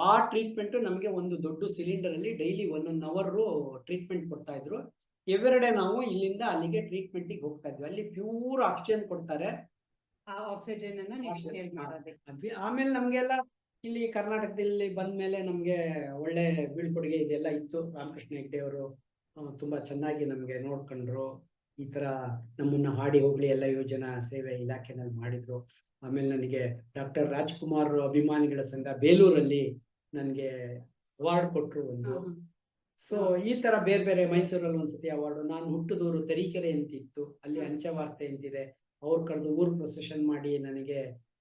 ಆ ಟ್ರೀಟ್ಮೆಂಟ್ ನಮ್ಗೆ ಒಂದು ದೊಡ್ಡ ಸಿಲಿಂಡರ್ ಅಲ್ಲಿ ಡೈಲಿ 1 ಅವರ್ ಟ್ರೀಟ್ಮೆಂಟ್ ಕೊಡ್ತಾ ಇದ್ರು. ಎವ್ರಿಡೇ ನಾವು ಇಲ್ಲಿಂದ ಅಲ್ಲಿಗೆ ಟ್ರೀಟ್ಮೆಂಟ್ ಗೆ ಹೋಗ್ತಾ ಇದ್ವಿ. ಅಲ್ಲಿ ಪ್ಯೂರ್ ಆಕ್ಸಿಜನ್ ಕೊಡ್ತಾರೆ. ಆಕ್ಸಿಜನ್ ಆಮೇಲೆ ನಮ್ಗೆಲ್ಲ ಇಲ್ಲಿ ಕರ್ನಾಟಕದಲ್ಲಿ ಬಂದ್ಮೇಲೆ ನಮ್ಗೆ ಒಳ್ಳೆ ಬೀಳ್ಕೊಡುಗೆ ಇದೆಲ್ಲ ಇತ್ತು. ರಾಮಕೃಷ್ಣ ಹೆಗ್ಡೆ ಅವರು ತುಂಬಾ ಚೆನ್ನಾಗಿ ನಮ್ಗೆ ನೋಡ್ಕೊಂಡ್ರು. ಈ ತರ ನಮ್ಮನ್ನ ಹಾಡಿ ಹೋಗ್ಲಿ ಎಲ್ಲ ಯೋಜನಾ ಸೇವೆ ಇಲಾಖೆನಲ್ಲಿ ಮಾಡಿದ್ರು. ಆಮೇಲೆ ನನಗೆ ಡಾಕ್ಟರ್ ರಾಜ್ಕುಮಾರ್ ಅಭಿಮಾನಿಗಳ ಸಂಘ ಬೇಲೂರಲ್ಲಿ ನನಗೆ ಅವಾರ್ಡ್ ಕೊಟ್ರು ಒಂದು. ಸೊ ಈ ತರ ಬೇರೆ ಬೇರೆ, ಮೈಸೂರಲ್ಲಿ ಒಂದ್ಸತಿ ಅವಾರ್ಡ್, ನಾನು ಹುಟ್ಟದೂರು ತರೀಕೆರೆ ಅಂತಿತ್ತು, ಅಲ್ಲಿ ಅಂಚೆ ವಾರ್ತೆ ಅಂತಿದೆ, ಅವ್ರು ಕರೆದು ಊರ್ ಪ್ರೊಸೆಷನ್ ಮಾಡಿ ನನಗೆ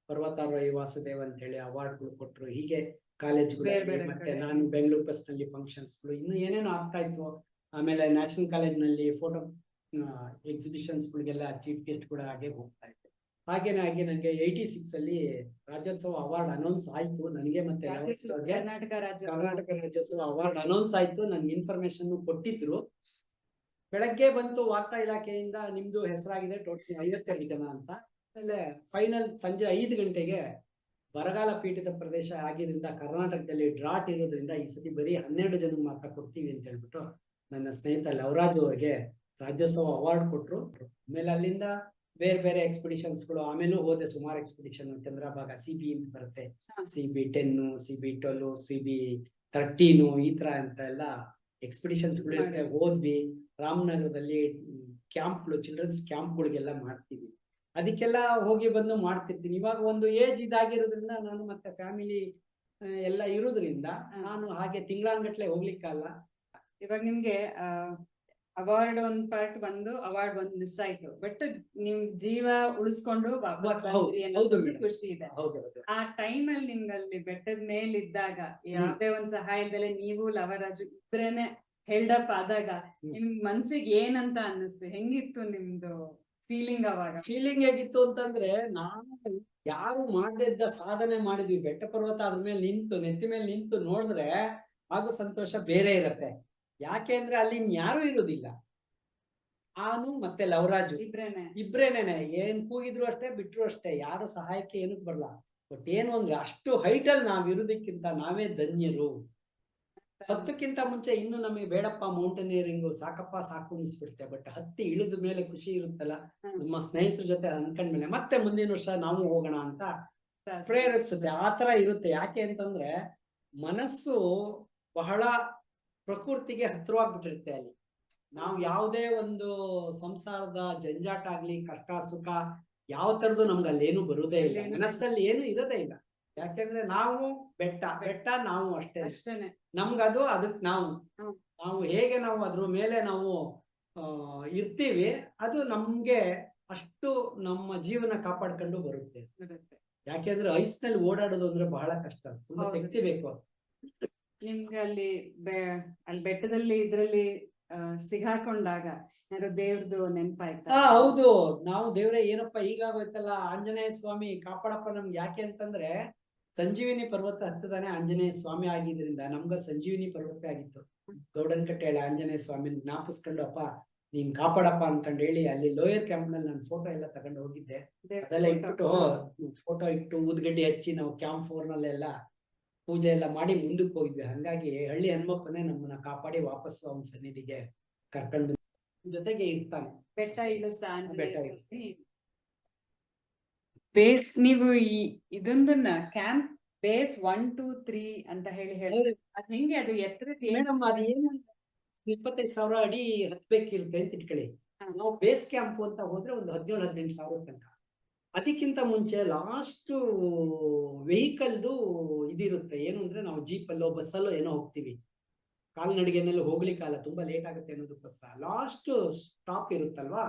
ಪರ್ವತಾರೋಹಿ ವಾಸುದೇವ್ ಅಂತ ಹೇಳಿ ಅವಾರ್ಡ್ಗಳು ಕೊಟ್ರು. ಹೀಗೆ ಕಾಲೇಜ್ಗಳು, ಮತ್ತೆ ನಾನು ಬೆಂಗಳೂರು ಪ್ರೆಸ್ ನಲ್ಲಿ ಫಂಕ್ಷನ್ಸ್ಗಳು ಇನ್ನು ಏನೇನೋ ಆಗ್ತಾ ಇತ್ತು. ಆಮೇಲೆ ನ್ಯಾಷನಲ್ ಕಾಲೇಜ್ ನಲ್ಲಿ ಫೋಟೋ ಎಕ್ಸಿಬಿಷನ್ಸ್ ಗಳಿಗೆಲ್ಲ ಚೀಫ್ ಗೆಸ್ಟ್ ಕೂಡ ಹಾಗೆ ಹೋಗ್ತಾ ಇತ್ತು. ಹಾಗೆ ನನಗೆ 86 ಅಲ್ಲಿ ರಾಜ್ಯೋತ್ಸವ ಅವಾರ್ಡ್ ಅನೌನ್ಸ್ ಆಯ್ತು ನನಗೆ ಮತ್ತೆ ಕರ್ನಾಟಕ ರಾಜ್ಯ ಕರ್ನಾಟಕ ರಾಜ್ಯೋತ್ಸವ ಅವಾರ್ಡ್ ಅನೌನ್ಸ್ ಆಯ್ತು. ನನ್ಗೆ ಇನ್ಫಾರ್ಮೇಶನ್ ಕೊಟ್ಟಿದ್ರು. ಬೆಳಗ್ಗೆ ಬಂತು ವಾರ್ತಾ ಇಲಾಖೆಯಿಂದ ನಿಮ್ದು ಹೆಸರಾಗಿದೆ ಟೋಟಲ್ 52 ಜನ ಅಂತ. ಆಮೇಲೆ ಫೈನಲ್ ಸಂಜೆ 5 ಗಂಟೆಗೆ ಬರಗಾಲ ಪೀಡಿತ ಪ್ರದೇಶ ಆಗಿದ್ರಿಂದ ಕರ್ನಾಟಕದಲ್ಲಿ ಡ್ರಾಟ್ ಇರೋದ್ರಿಂದ ಈ ಸತಿ ಬರೀ 12 ಜನ ಮಾತ್ರ ಕೊಡ್ತೀವಿ ಅಂತ ಹೇಳ್ಬಿಟ್ಟು ನನ್ನ ಸ್ನೇಹಿತ ಲವರಾಜ್ ಅವ್ರಿಗೆ ರಾಜ್ಯೋತ್ಸವ ಅವಾರ್ಡ್ ಕೊಟ್ರು. ಆಮೇಲೆ ಅಲ್ಲಿಂದ ಬೇರೆ ಬೇರೆ ಎಕ್ಸ್ಪಿಡಿಷನ್ಸ್ಗಳು ಆಮೇಲೂ ಹೋದೆ. ಸುಮಾರು ಎಕ್ಸ್ಪಿಡಿಷನ್ ಚಂದ್ರಭಾಗ CB ಅಂತ ಬರುತ್ತೆ, CB10, CB12, CB13 ಈ ತರ ಅಂತ ಎಲ್ಲ ಎಕ್ಸ್ಪಿಡಿಷನ್ಸ್ಗಳು ಹೋದ್ವಿ. ರಾಮನಗರದಲ್ಲಿ ಕ್ಯಾಂಪ್ಗಳು, ಚಿಲ್ಡ್ರನ್ಸ್ ಕ್ಯಾಂಪ್ಗಳಿಗೆಲ್ಲ ಮಾಡ್ತೀವಿ. ಅದಕ್ಕೆಲ್ಲ ಹೋಗಿ ಬಂದು ಮಾಡ್ತಿರ್ತೀನಿ. ಇವಾಗ ಒಂದು ಏಜ್ ಇದಾಗಿರೋದ್ರಿಂದ ನಾನು ಮತ್ತೆ ಫ್ಯಾಮಿಲಿ ಎಲ್ಲ ಇರೋದ್ರಿಂದ ನಾನು ಹಾಗೆ ತಿಂಗಳಾನ್ಗಟ್ಲೆ ಹೋಗ್ಲಿಕ್ಕಲ್ಲ. ಇವಾಗ ನಿಮ್ಗೆ ಅವಾರ್ಡ್ ಒಂದ್ ಪಾರ್ಟ್ ಬಂದು ಅವಾರ್ಡ್ ಒಂದ್ ಮಿಸ್ ಆಯ್ತು, ಬಟ್ ನಿಮ್ ಜೀವ ಉಳಿಸ್ಕೊಂಡು ಖುಷಿ ಇದೆ. ಆ ಟೈಮ್ ಅಲ್ಲಿ ನಿಮ್ಗೆ ಅಲ್ಲಿ ಬೆಟ್ಟದ ಮೇಲಿದ್ದಾಗ ಯಾವ್ದೇ ಒಂದ್ ಸಹಾಯದಲ್ಲೇ ನೀವು ಲವರಾಜು ಇಬ್ರೇನೆ ಹೆಲ್ಡಪ್ ಆದಾಗ ನಿಮ್ ಮನ್ಸಿಗೆ ಏನಂತ ಅನ್ನಿಸ್ತು? ಹೆಂಗಿತ್ತು ನಿಮ್ದು ಫೀಲಿಂಗ್ ಅವಾಗ? ಫೀಲಿಂಗ್ ಹೇಗಿತ್ತು ಅಂತಂದ್ರೆ, ನಾನು ಯಾರು ಮಾಡದೇ ಇದ್ದ ಸಾಧನೆ ಮಾಡಿದ್ವಿ. ಬೆಟ್ಟ ಪರ್ವತ ಅದ್ರ ಮೇಲೆ ನಿಂತು ನೆತ್ತಿ ಮೇಲೆ ನಿಂತು ನೋಡಿದ್ರೆ ಆಗೋ ಸಂತೋಷ ಬೇರೆ ಇರತ್ತೆ. ಯಾಕೆ ಅಂದ್ರೆ ಅಲ್ಲಿ ಯಾರು ಇರೋದಿಲ್ಲ, ನಾನು ಮತ್ತೆ ಲವರಾಜು ಇಬ್ರೇನೆ. ಏನ್ ಕೂಗಿದ್ರು ಅಷ್ಟೇ, ಬಿಟ್ರು ಅಷ್ಟೇ, ಯಾರು ಸಹಾಯಕ್ಕೆ ಏನಕ್ ಬರಲ್ಲ. ಬಟ್ ಏನು ಅಂದ್ರೆ ಅಷ್ಟು ಹೈಟ್ ಅಲ್ಲಿ ನಾವ್ ಇರೋದಕ್ಕಿಂತ ನಾವೇ ಧನ್ಯರು. 10ಕ್ಕಿಂತ ಮುಂಚೆ ಇನ್ನು ನಮಗೆ ಬೇಡಪ್ಪ ಮೌಂಟೇನಿಯರಿಂಗು, ಸಾಕಪ್ಪ ಸಾಕು ಅನಿಸ್ಬಿಡುತ್ತೆ. ಬಟ್ ಹತ್ತಿ ಇಳಿದ ಮೇಲೆ ಖುಷಿ ಇರುತ್ತಲ್ಲ, ನಮ್ಮ ಸ್ನೇಹಿತರ ಜೊತೆ ಅನ್ಕೊಂಡ್ಮೇಲೆ ಮತ್ತೆ ಮುಂದಿನ ವರ್ಷ ನಾವು ಹೋಗೋಣ ಅಂತ ಪ್ರೇರೇಪಿಸುತ್ತೆ. ಆ ತರ ಇರುತ್ತೆ. ಯಾಕೆ ಅಂತಂದ್ರೆ ಮನಸ್ಸು ಬಹಳ ಪ್ರಕೃತಿಗೆ ಹತ್ತಿರವಾಗ್ಬಿಟ್ಟಿರುತ್ತೆ. ಅಲ್ಲಿ ನಾವು ಯಾವುದೇ ಒಂದು ಸಂಸಾರದ ಜಂಜಾಟ ಆಗ್ಲಿ, ಕಷ್ಟ ಸುಖ ಯಾವ ತರದ್ದು ನಮ್ಗೆ ಅಲ್ಲೇನು ಬರುದೇ ಇಲ್ಲ. ಮನಸ್ಸಲ್ಲಿ ಏನು ಇರೋದೇ ಇಲ್ಲ. ಯಾಕೆಂದ್ರೆ ನಾವು ಬೆಟ್ಟ ನಾವು ಅಷ್ಟೇನೆ. ನಮ್ಗದು ಅದಕ್ ನಾವು ಹೇಗೆ ನಾವು ಅದ್ರ ಮೇಲೆ ನಾವು ಇರ್ತೀವಿ, ಅದು ನಮ್ಗೆ ಅಷ್ಟು ನಮ್ಮ ಜೀವನ ಕಾಪಾಡ್ಕೊಂಡು ಬರುತ್ತೆ. ಯಾಕೆಂದ್ರೆ ಐಸ್ನಲ್ಲಿ ಓಡಾಡೋದು ಅಂದ್ರೆ ಬಹಳ ಕಷ್ಟ, ತುಂಬಾ ಶಕ್ತಿ ಬೇಕು. ನಿಮ್ಗೆ ಅಲ್ಲಿ ಬೆಟ್ಟದಲ್ಲಿ ಇದ್ರಲ್ಲಿ ಸಿಗಾಕೊಂಡಾಗ ದೇವ್ರದ್ದು ನೆನಪಾಯ್ತಾ? ಹೌದು. ನಾವು ದೇವ್ರೆ ಏನಪ್ಪ ಹೀಗಾಗೋಯ್ತಲ್ಲ, ಆಂಜನೇಯ ಸ್ವಾಮಿ ಕಾಪಾಡಪ್ಪ ನಮ್ಗೆ. ಯಾಕೆ ಅಂತಂದ್ರೆ ಸಂಜೀವಿನಿ ಪರ್ವತ ಹತ್ತದಾನೆ ಆಂಜನೇಯ ಸ್ವಾಮಿ ಆಗಿದ್ರಿಂದ ನಮ್ಗ ಸಂಜೀವಿನಿ ಪರ್ವತ ಆಗಿತ್ತು. ಗೌಡನ್ ಕಟ್ಟೆ ಆಂಜನೇಯ ಸ್ವಾಮಿ ಜ್ಞಾಪಿಸ್ಕೊಂಡು ಅಪ್ಪ ನೀನ್ ಕಾಪಾಡಪ್ಪ ಅನ್ಕೊಂಡು ಹೇಳಿ ಅಲ್ಲಿ ಲೋಯರ್ ಕ್ಯಾಂಪ್ ನಲ್ಲಿ ನಾನು ಫೋಟೋ ಎಲ್ಲ ತಗೊಂಡು ಹೋಗಿದ್ದೆ. ಅದೆಲ್ಲ ಇಟ್ಬಿಟ್ಟು ಫೋಟೋ ಇಟ್ಟು ಊದ್ಗಡ್ಡಿ ಹಚ್ಚಿ ನಾವು ಕ್ಯಾಂಪ್ 4 ನಲ್ಲೆಲ್ಲ ಪೂಜೆ ಎಲ್ಲ ಮಾಡಿ ಮುಂದಕ್ಕೆ ಹೋಗಿದ್ವಿ. ಹಂಗಾಗಿ ಹಳ್ಳಿ ಹನುಮಪ್ಪನೇ ನಮ್ಮನ್ನ ಕಾಪಾಡಿ ವಾಪಸ್ ಅವನ ಸನ್ನಿಧಿಗೆ ಕರ್ಕೊಂಡು ಜೊತೆಗೆ ಇರ್ತಾನೆ. ಬೆಟ್ಟ ಬೇಸ್ ನೀವು ಇದೊಂದನ್ನ ಕ್ಯಾಂಪ್ ಬೇಸ್ 1, 2, 3 ಅಂತ ಹೇಳಿ ಅದ್ ಹೆಂಗೆ? ಅದು ಎತ್ತರ ಮೇಡಮ್ ಅದು ಏನು 25,000 ಅಡಿ ಹತ್ಬೇಕಿರುತ್ತೆ ಅಂತ ಇಟ್ಕೊಳ್ಳಿ. ನಾವು ಬೇಸ್ ಕ್ಯಾಂಪ್ ಅಂತ ಹೋದ್ರೆ ಒಂದು 17-18 ಸಾವಿರ ತನಕ. ಅದಕ್ಕಿಂತ ಮುಂಚೆ ಲಾಸ್ಟ್ ವೆಹಿಕಲ್ದು ಇದಿರುತ್ತೆ. ಏನು ಅಂದ್ರೆ ನಾವು ಜೀಪಲ್ಲೋ ಬಸ್ಸಲ್ಲೋ ಏನೋ ಹೋಗ್ತೀವಿ, ಕಾಲ್ನಡಿಗೆನೆಲ್ಲ ಹೋಗ್ಲಿಕ್ಕಲ್ಲ, ತುಂಬಾ ಲೇಟ್ ಆಗುತ್ತೆ ಅನ್ನೋದಕ್ಕೋಸ್ಕರ ಲಾಸ್ಟ್ ಸ್ಟಾಪ್ ಇರುತ್ತಲ್ವಾ,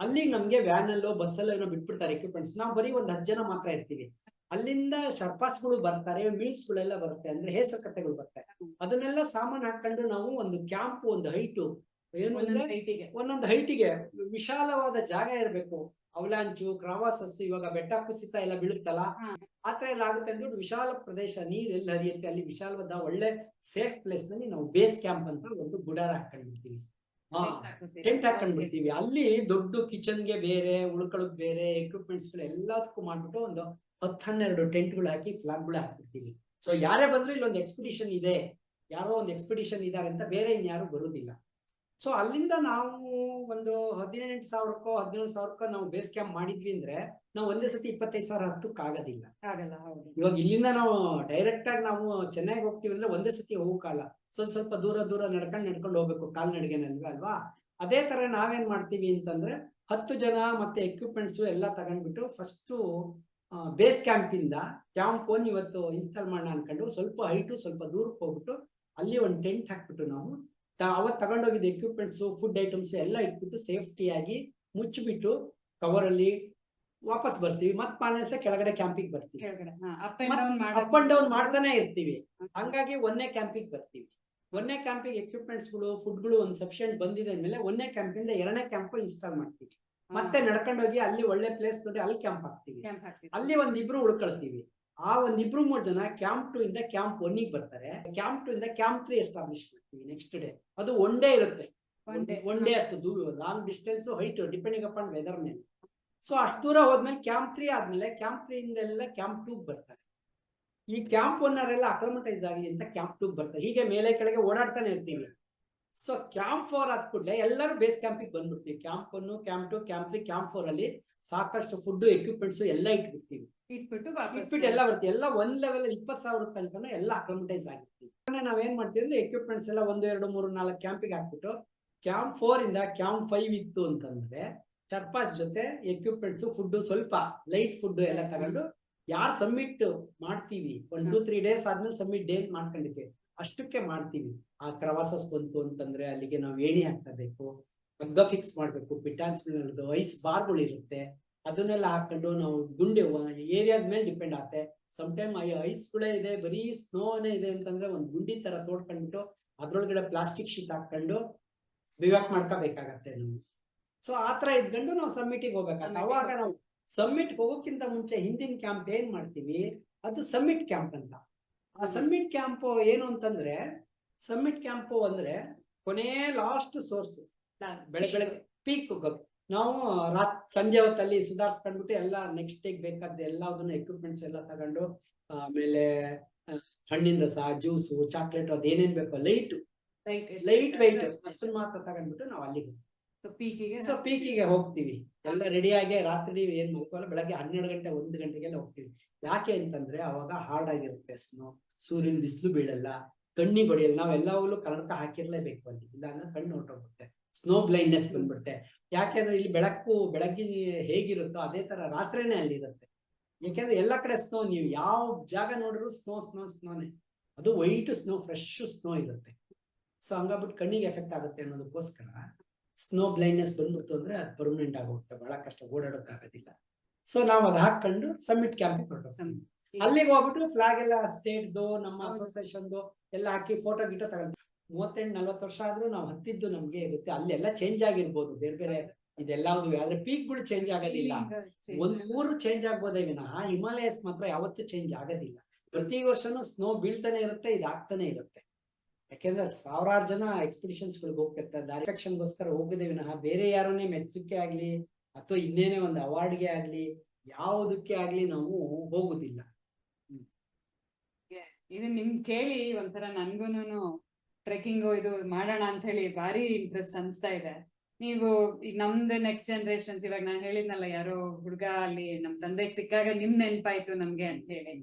ಅಲ್ಲಿ ನಮ್ಗೆ ವ್ಯಾನ್ ಅಲ್ಲೋ ಬಸ್ಸಲ್ಲೋ ಏನೋ ಬಿಟ್ಬಿಡ್ತಾರೆ ಎಕ್ವಿಪ್ಮೆಂಟ್ಸ್. ನಾವು ಬರೀ ಒಂದು 10 ಜನ ಮಾತ್ರ ಇರ್ತೀವಿ. ಅಲ್ಲಿಂದ ಶರ್ಪಾಸ್ಗಳು ಬರ್ತಾರೆ, ಮೀಲ್ಸ್ ಗಳೆಲ್ಲ ಬರುತ್ತೆ, ಅಂದ್ರೆ ಹೇಸಕತೆಗಳು ಬರ್ತಾರೆ. ಅದನ್ನೆಲ್ಲ ಸಾಮಾನು ಹಾಕೊಂಡು ನಾವು ಒಂದು ಕ್ಯಾಂಪ್, ಒಂದು ಹೈಟು ಏನು ಅಂದ್ರೆ ಒಂದೊಂದು ಹೈಟಿಗೆ ವಿಶಾಲವಾದ ಜಾಗ ಇರಬೇಕು. ಅವಲಾಂಚು, ಕ್ರಾವಾಸಸ್, ಇವಾಗ ಬೆಟ್ಟ ಕುಸಿತ ಎಲ್ಲ ಬೀಳುತ್ತಲ್ಲ, ಆತರ ಎಲ್ಲ ಆಗುತ್ತೆ ಅಂದ್ಬಿಟ್ಟು ವಿಶಾಲ ಪ್ರದೇಶ, ನೀರೆಲ್ಲ ಹರಿಯುತ್ತೆ, ಅಲ್ಲಿ ವಿಶಾಲವಾದ ಒಳ್ಳೆ ಸೇಫ್ ಪ್ಲೇಸ್ ನಲ್ಲಿ ನಾವು ಬೇಸ್ ಕ್ಯಾಂಪ್ ಅಂತ ಒಂದು ಗುಡಾರ ಹಾಕೊಂಡ್ಬಿಡ್ತೀವಿ. ಟೆಂಟ್ ಹಾಕೊಂಡ್ಬಿಡ್ತೀವಿ. ಅಲ್ಲಿ ದೊಡ್ಡ ಕಿಚನ್ಗೆ ಬೇರೆ, ಉಳ್ಕೊಳ್ಳೋದು ಬೇರೆ, ಎಕ್ವಿಪ್ಮೆಂಟ್ಸ್ ಗಳು ಎಲ್ಲದಕ್ಕೂ ಮಾಡ್ಬಿಟ್ಟು ಒಂದು 10-12 ಟೆಂಟ್ಗಳು ಹಾಕಿ ಫ್ಲಾಗ್ಗಳು ಹಾಕ್ಬಿಡ್ತೀವಿ. ಸೊ ಯಾರೇ ಬಂದ್ರು ಇಲ್ಲೊಂದು ಎಕ್ಸ್ಪಿಡಿಷನ್ ಇದೆ, ಯಾರೋ ಒಂದು ಎಕ್ಸ್ಪಿಡಿಷನ್ ಇದಾರೆ ಅಂತ ಬೇರೆ ಇನ್ಯಾರು ಬರುವುದಿಲ್ಲ. ಸೊ ಅಲ್ಲಿಂದ ನಾವು ಒಂದು 18,000ಕ್ಕೋ 17,000ಕ್ಕೋ ನಾವು ಬೇಸ್ ಕ್ಯಾಂಪ್ ಮಾಡಿದ್ವಿ ಅಂದ್ರೆ ನಾವು ಒಂದೇ ಸತಿ 25,000 ಹತ್ತಕ್ಕೆ ಆಗೋದಿಲ್ಲ. ಇವಾಗ ಇಲ್ಲಿಂದ ನಾವು ಡೈರೆಕ್ಟ್ ಆಗಿ ನಾವು ಚೆನ್ನೈಗೆ ಹೋಗ್ತೀವಿ ಅಂದ್ರೆ ಒಂದೇ ಸತಿ ಹೋಗಕ್ಕಾಗಲ್ಲ. ಸ್ವಲ್ಪ ದೂರ ನಡ್ಕೊಂಡು ಹೋಗ್ಬೇಕು ಕಾಲ್ನಡಿಗೆನಲ್ಲಿ ಅಲ್ವಾ. ಅದೇ ತರ ನಾವೇನ್ ಮಾಡ್ತೀವಿ ಅಂತಂದ್ರೆ 10 ಜನ ಮತ್ತೆ ಎಕ್ವಿಪ್ಮೆಂಟ್ಸ್ ಎಲ್ಲ ತಗೊಂಡ್ಬಿಟ್ಟು ಫಸ್ಟ್ ಬೇಸ್ ಕ್ಯಾಂಪ್ ಇಂದ ಕ್ಯಾಂಪ್ 1 ಇವತ್ತು ಇನ್ಸ್ಟಾಲ್ ಮಾಡೋಣ ಅನ್ಕೊಂಡು ಸ್ವಲ್ಪ ಹೈಟು ಸ್ವಲ್ಪ ದೂರಕ್ಕೆ ಹೋಗ್ಬಿಟ್ಟು ಅಲ್ಲಿ ಒಂದು ಟೆಂಟ್ ಹಾಕ್ಬಿಟ್ಟು ನಾವು ಅವತ್ತು ತಗೊಂಡೋಗಿದ್ದ ಎಕ್ವಿಪ್ಮೆಂಟ್ಸ್, ಫುಡ್ ಐಟಮ್ಸ್ ಎಲ್ಲ ಇಟ್ಬಿಟ್ಟು ಸೇಫ್ಟಿಯಾಗಿ ಮುಚ್ಚಿಬಿಟ್ಟು ಕವರಲ್ಲಿ ವಾಪಸ್ ಬರ್ತೀವಿ. ಮತ್ತೆ ಪಾನೇಸ ಕೆಳಗಡೆ ಕ್ಯಾಂಪಿಗೆ ಬರ್ತೀವಿ. ಅಪ್ ಅಂಡ್ ಡೌನ್ ಮಾಡ್ತಾನೆ ಇರ್ತೀವಿ. ಹಂಗಾಗಿ 1ನೇ ಕ್ಯಾಂಪಿಗೆ ಬರ್ತೀವಿ. 1ನೇ ಕ್ಯಾಂಪಿಗೆ ಎಕ್ವಿಪ್ಮೆಂಟ್ಸ್ ಗಳು, ಫುಡ್ಗಳು ಒಂದು ಸಫಿಷಿಯಂಟ್ ಬಂದಿದೆ ಅಂದ್ಮೇಲೆ 1ನೇ ಕ್ಯಾಂಪಿಂದ 2ನೇ ಕ್ಯಾಂಪ್ ಇನ್ಸ್ಟಾಲ್ ಮಾಡ್ತೀವಿ. ಮತ್ತೆ ನಡ್ಕೊಂಡು ಹೋಗಿ ಅಲ್ಲಿ ಒಳ್ಳೆ ಪ್ಲೇಸ್ ನೋಡಿ ಅಲ್ಲಿ ಕ್ಯಾಂಪ್ ಹಾಕ್ತಿವಿ. ಕ್ಯಾಂಪ್ ಹಾಕ್ತಿದ್ರು. ಅಲ್ಲಿ ಒಂದಿಬ್ರು ಉಳ್ಕೊಳ್ತೀವಿ. ಆ ಒಂದಿಬ್ರು 3 ಜನ ಕ್ಯಾಂಪ್ 2 ಇಂದ ಕ್ಯಾಂಪ್ 1 ಗೆ ಬರ್ತಾರೆ. ಕ್ಯಾಂಪ್ 2 ಇಂದ ಕ್ಯಾಂಪ್ 3 ಎಸ್ಟಾಬ್ಲಿಷ್ ಮಾಡ್ತೀವಿ ನೆಕ್ಸ್ಟ್ ಡೇ. ಅದು ಒನ್ ಡೇ ಇರುತ್ತೆ. ಒನ್ ಡೇ ಅಷ್ಟು long distance height depending upon weather ಮೇಲೆ. ಸೊ ಅಷ್ಟು ದೂರ ಹೋದ್ಮೇಲೆ ಕ್ಯಾಂಪ್ 3 ಆದ್ಮೇಲೆ ಕ್ಯಾಂಪ್ 3 ಇಂದ ಎಲ್ಲ ಕ್ಯಾಂಪ್ 2 ಬರ್ತಾರೆ. ಈ ಕ್ಯಾಂಪ್ 1 ಅವರೆಲ್ಲ ಅಕ್ಲಮಟೈಸ್ ಆಗಲಿ ಅಂತ ಕ್ಯಾಂಪ್ 2 ಬರ್ತಾರೆ. ಹೀಗೆ ಮೇಲೆ ಕೆಳಗೆ ಓಡಾಡ್ತಾನೆ ಇರ್ತೀವಿ. ಸೊ ಕ್ಯಾಂಪ್ 4 ಆದ ಕೂಡಲೇ ಎಲ್ಲರೂ ಬೇಸ್ ಕ್ಯಾಂಪಿಗೆ ಬಂದ್ಬಿಡ್ತೀವಿ. ಕ್ಯಾಂಪ್ 1, ಕ್ಯಾಂಪ್ 2, ಕ್ಯಾಂಪ್ 3, ಕ್ಯಾಂಪ್ 4 ಅಲ್ಲಿ ಸಾಕಷ್ಟು ಫುಡ್ ಎಕ್ವಿಪ್ಮೆಂಟ್ಸ್ ಎಲ್ಲ ಇಟ್ಬಿಡ್ತೀವಿ. ಇಟ್ಬಿಟ್ಟು ಎಲ್ಲ ಬರ್ತೀವಿ. ಎಲ್ಲ ಒಂದ್ ಲೆವೆಲ್ 20,000 ತನಕ ಎಲ್ಲ ಅಕ್ಲಮಟೈಸ್ ಆಗಿರ್ತೀವಿ. ನಾವೇನ್ ಮಾಡ್ತೀವಿ ಅಂದ್ರೆ ಎಕ್ವಿಪ್ಮೆಂಟ್ಸ್ ಎಲ್ಲ 1, 2, 3, 4 ಕ್ಯಾಂಪಿಗೆ ಹಾಕ್ಬಿಟ್ಟು ಕ್ಯಾಂಪ್ 4 ಇಂದ ಕ್ಯಾಂಪ್ 5 ಇತ್ತು ಅಂತಂದ್ರೆ ಶರ್ಪಾಸ್ ಜೊತೆ ಎಕ್ವಿಪ್ಮೆಂಟ್ಸ್ ಫುಡ್ ಸ್ವಲ್ಪ ಲೈಟ್ ಫುಡ್ ಎಲ್ಲ ತಗೊಂಡು ಯಾರು ಸಬ್ಮಿಟ್ ಮಾಡ್ತೀವಿ 1, 2, 3 ಡೇಸ್ ಆದ್ಮೇಲೆ ಸಬ್ಮಿಟ್ ಡೇ ಮಾಡ್ಕೊಂಡಿರ್ತೀವಿ ಅಷ್ಟಕ್ಕೆ ಮಾಡ್ತೀವಿ. ಆ ಕ್ರವಾಸಸ್ ಬಂತು ಅಂತಂದ್ರೆ ಅಲ್ಲಿಗೆ ನಾವು ಏಣಿ ಹಾಕಬೇಕು, ಹಗ್ಗ ಫಿಕ್ಸ್ ಮಾಡ್ಬೇಕು, ಪಿಟಾನ್ಸ್ ಐಸ್ ಬಾರ್ಗಳು ಇರುತ್ತೆ ಅದನ್ನೆಲ್ಲ ಹಾಕೊಂಡು ನಾವು ಗುಂಡಿ ಏರಿಯಾದ ಮೇಲೆ ಡಿಪೆಂಡ್ ಆಗುತ್ತೆ. ಸಮ್ಟೈಮ್ ಐಸ್ಗಳೇ ಇದೆ, ಬರೀ ಸ್ನೋನೇ ಇದೆ ಅಂತಂದ್ರೆ ಒಂದು ಗುಂಡಿ ತರ ತೋಡ್ಕೊಂಡ್ಬಿಟ್ಟು ಅದ್ರೊಳಗಡೆ ಪ್ಲಾಸ್ಟಿಕ್ ಶೀಟ್ ಹಾಕೊಂಡು ಬಿವಾಕ್ ಮಾಡ್ಕೋಬೇಕಾಗತ್ತೆ ನಾವು. ಸೊ ಆತರ ಇದ್ಕೊಂಡು ನಾವು ಸಬ್ಮಿಟಿಗೆ ಹೋಗ್ಬೇಕಾಗತ್ತೆ. ಅವಾಗ ನಾವು ಸಬ್ಮಿಟ್ ಹೋಗೋಕ್ಕಿಂತ ಮುಂಚೆ ಹಿಂದಿನ ಕ್ಯಾಂಪ್ ಏನ್ ಮಾಡ್ತೀವಿ ಅದು ಸಬ್ಮಿಟ್ ಕ್ಯಾಂಪ್ ಅಂತ. ಆ ಸಬ್ಮಿಟ್ ಕ್ಯಾಂಪ್ ಏನು ಅಂತಂದ್ರೆ ಸಬ್ಮಿಟ್ ಕ್ಯಾಂಪ್ ಅಂದ್ರೆ ಕೊನೆ ಲಾಸ್ಟ್ ಸೋರ್ಸ್. ಬೆಳಗ್ಗೆ ಪೀಕ್ ನಾವು ಸಂಜೆ ಹೊತ್ತಲ್ಲಿ ಸುಧಾರಿಸ್ಕೊಂಡ್ಬಿಟ್ಟು ಎಲ್ಲ ನೆಕ್ಸ್ಟ್ ಡೇಗೆ ಬೇಕಾದ ಎಲ್ಲದನ್ನ ಎಕ್ವಿಪ್ಮೆಂಟ್ಸ್ ಎಲ್ಲ ತಗೊಂಡು ಆಮೇಲೆ ಹಣ್ಣಿನ ರಸ, ಜ್ಯೂಸು, ಚಾಕ್ಲೇಟ್ ಅದೇನೇನ್ ಬೇಕೋ ಲೈಟ್ ವೆಯ್ಟ್ ಅಷ್ಟನ್ನ ಮಾತ್ರ ತಗೊಂಡ್ಬಿಟ್ಟು ನಾವು ಅಲ್ಲಿಗೆ ಪೀಕಿಗೆ ಹೋಗ್ತೀವಿ. ಎಲ್ಲ ರೆಡಿಯಾಗಿ ರಾತ್ರಿ ಏನ್ ಮಾಡ್ಕೋಲ್ಲ ಬೆಳಗ್ಗೆ 12 ಗಂಟೆ 1 ಗಂಟೆಗೆಲ್ಲ ಹೋಗ್ತೀವಿ. ಯಾಕೆ ಅಂತಂದ್ರೆ ಅವಾಗ ಹಾರ್ಡ್ ಆಗಿರುತ್ತೆ ಸ್ನೋ, ಸೂರ್ಯನ ಬಿಸಿಲು ಬೀಳಲ್ಲ, ಕಣ್ಣಿಗೆ ಹೊಡೆಯಲ್ಲ. ನಾವೆಲ್ಲವಲ್ಲೂ ಕನ್ನಡಕ ಹಾಕಿರ್ಲೇಬೇಕು ಅಲ್ಲಿ, ಇಲ್ಲ ಅಂದ್ರೆ ಕಣ್ಣು ಹೊರಟೋಗುತ್ತೆ, ಸ್ನೋ ಬ್ಲೈಂಡ್ನೆಸ್ ಬಂದ್ಬಿಡುತ್ತೆ. ಯಾಕೆಂದ್ರೆ ಇಲ್ಲಿ ಬೆಳಗ್ಗೆ ಹೇಗಿರುತ್ತೋ ಅದೇ ತರ ರಾತ್ರಿನೇ ಅಲ್ಲಿರುತ್ತೆ. ಯಾಕೆಂದ್ರೆ ಎಲ್ಲ ಕಡೆ ಸ್ನೋ, ನೀವು ಯಾವ ಜಾಗ ನೋಡಿದ್ರು ಸ್ನೋನೇ, ಅದು ವೈಟ್ ಸ್ನೋ, ಫ್ರೆಶ್ ಸ್ನೋ ಇರುತ್ತೆ. ಸೊ ಹಂಗಾಗ್ಬಿಟ್ಟು ಕಣ್ಣಿಗೆ ಎಫೆಕ್ಟ್ ಆಗುತ್ತೆ ಅನ್ನೋದಕ್ಕೋಸ್ಕರ ಸ್ನೋ ಬ್ಲೈಂಡ್ನೆಸ್ ಬಂದ್ಬಿಡ್ತು ಅಂದ್ರೆ ಅದು ಪರ್ಮನೆಂಟ್ ಆಗೋಗುತ್ತೆ, ಬಹಳ ಕಷ್ಟ, ಓಡಾಡೋಕ್ಕಾಗೋದಿಲ್ಲ. ಸೊ ನಾವು ಅದು ಹಾಕೊಂಡು ಸಬ್ಮಿಟ್ ಕ್ಯಾಂಪಿಗೆ ಹೊರಟೋಗ್ತೀವಿ. ಅಲ್ಲಿಗೆ ಹೋಗ್ಬಿಟ್ಟು ಫ್ಲಾಗ್ ಎಲ್ಲ ಸ್ಟೇಟ್ದು ನಮ್ಮ ಅಸೋಸಿಯೇಷನ್ದು ಎಲ್ಲ ಹಾಕಿ ಫೋಟೋ ಗಿಟೋ ತಗೊಂಡು 38-40 ವರ್ಷ ಆದ್ರೂ ನಾವು ಹತ್ತಿದ್ದು ನಮ್ಗೆ ಇರುತ್ತೆ. ಅಲ್ಲೆಲ್ಲ ಚೇಂಜ್ ಆಗಿರ್ಬೋದು, ಬೇರೆ ಇದೆಲ್ಲದು, ಆದ್ರೆ ಪೀಕ್ಗಳು ಚೇಂಜ್ ಆಗೋದಿಲ್ಲ. ಒಂದ್ ಊರು ಚೇಂಜ್ ಆಗ್ಬೋದೇ ವಿನಃ ಹಿಮಾಲಯಸ್ ಮಾತ್ರ ಯಾವತ್ತೂ ಚೇಂಜ್ ಆಗೋದಿಲ್ಲ. ಪ್ರತಿ ವರ್ಷನೂ ಸ್ನೋ ಬೀಳ್ತಾನೆ ಇರುತ್ತೆ, ಇದಾಗ್ತಾನೆ ಇರುತ್ತೆ. ಯಾಕೆಂದ್ರೆ 1000 ಜನ ಎಕ್ಸ್ಪಿಡಿಷನ್ಸ್ ಗಳಿಗೆ ಹೋಗ್ತಿರ್ತಾರೆ, ಡೈರೆಕ್ಷನ್ಗೋಸ್ಕರ ಹೋಗದೆ ವಿನಃ ಬೇರೆ ಯಾರನ್ನೇ ಮೆಚ್ಚುಗೆ ಆಗ್ಲಿ ಅಥವಾ ಇನ್ನೇನೇ ಒಂದು ಅವಾರ್ಡ್ಗೆ ಆಗ್ಲಿ ಯಾವುದಕ್ಕೆ ಆಗ್ಲಿ ನಾವು ಹೋಗುದಿಲ್ಲ. ಇದು ನಿಮ್ ಕೇಳಿ ಒಂಥರ ನನ್ಗೂನು ಟ್ರೆಕ್ಕಿಂಗ್ ಇದು ಮಾಡೋಣ ಅಂತ ಹೇಳಿ ಭಾರಿ ಇಂಟ್ರೆಸ್ಟ್ ಅನ್ಸ್ತಾ ಇದೆ. ನೀವು ಈಗ ನಮ್ದು ನೆಕ್ಸ್ಟ್ ಜನರೇಷನ್ಸ್, ಇವಾಗ ನಾನು ಹೇಳಿದ್ನಲ್ಲ ಯಾರೋ ಹುಡುಗ ಅಲ್ಲಿ ನಮ್ ತಂದೆಗೆ ಸಿಕ್ಕಾಗ ನಿಮ್ ನೆನ್ಪಾಯ್ತು ನಮ್ಗೆ ಅಂತ ಹೇಳಿ,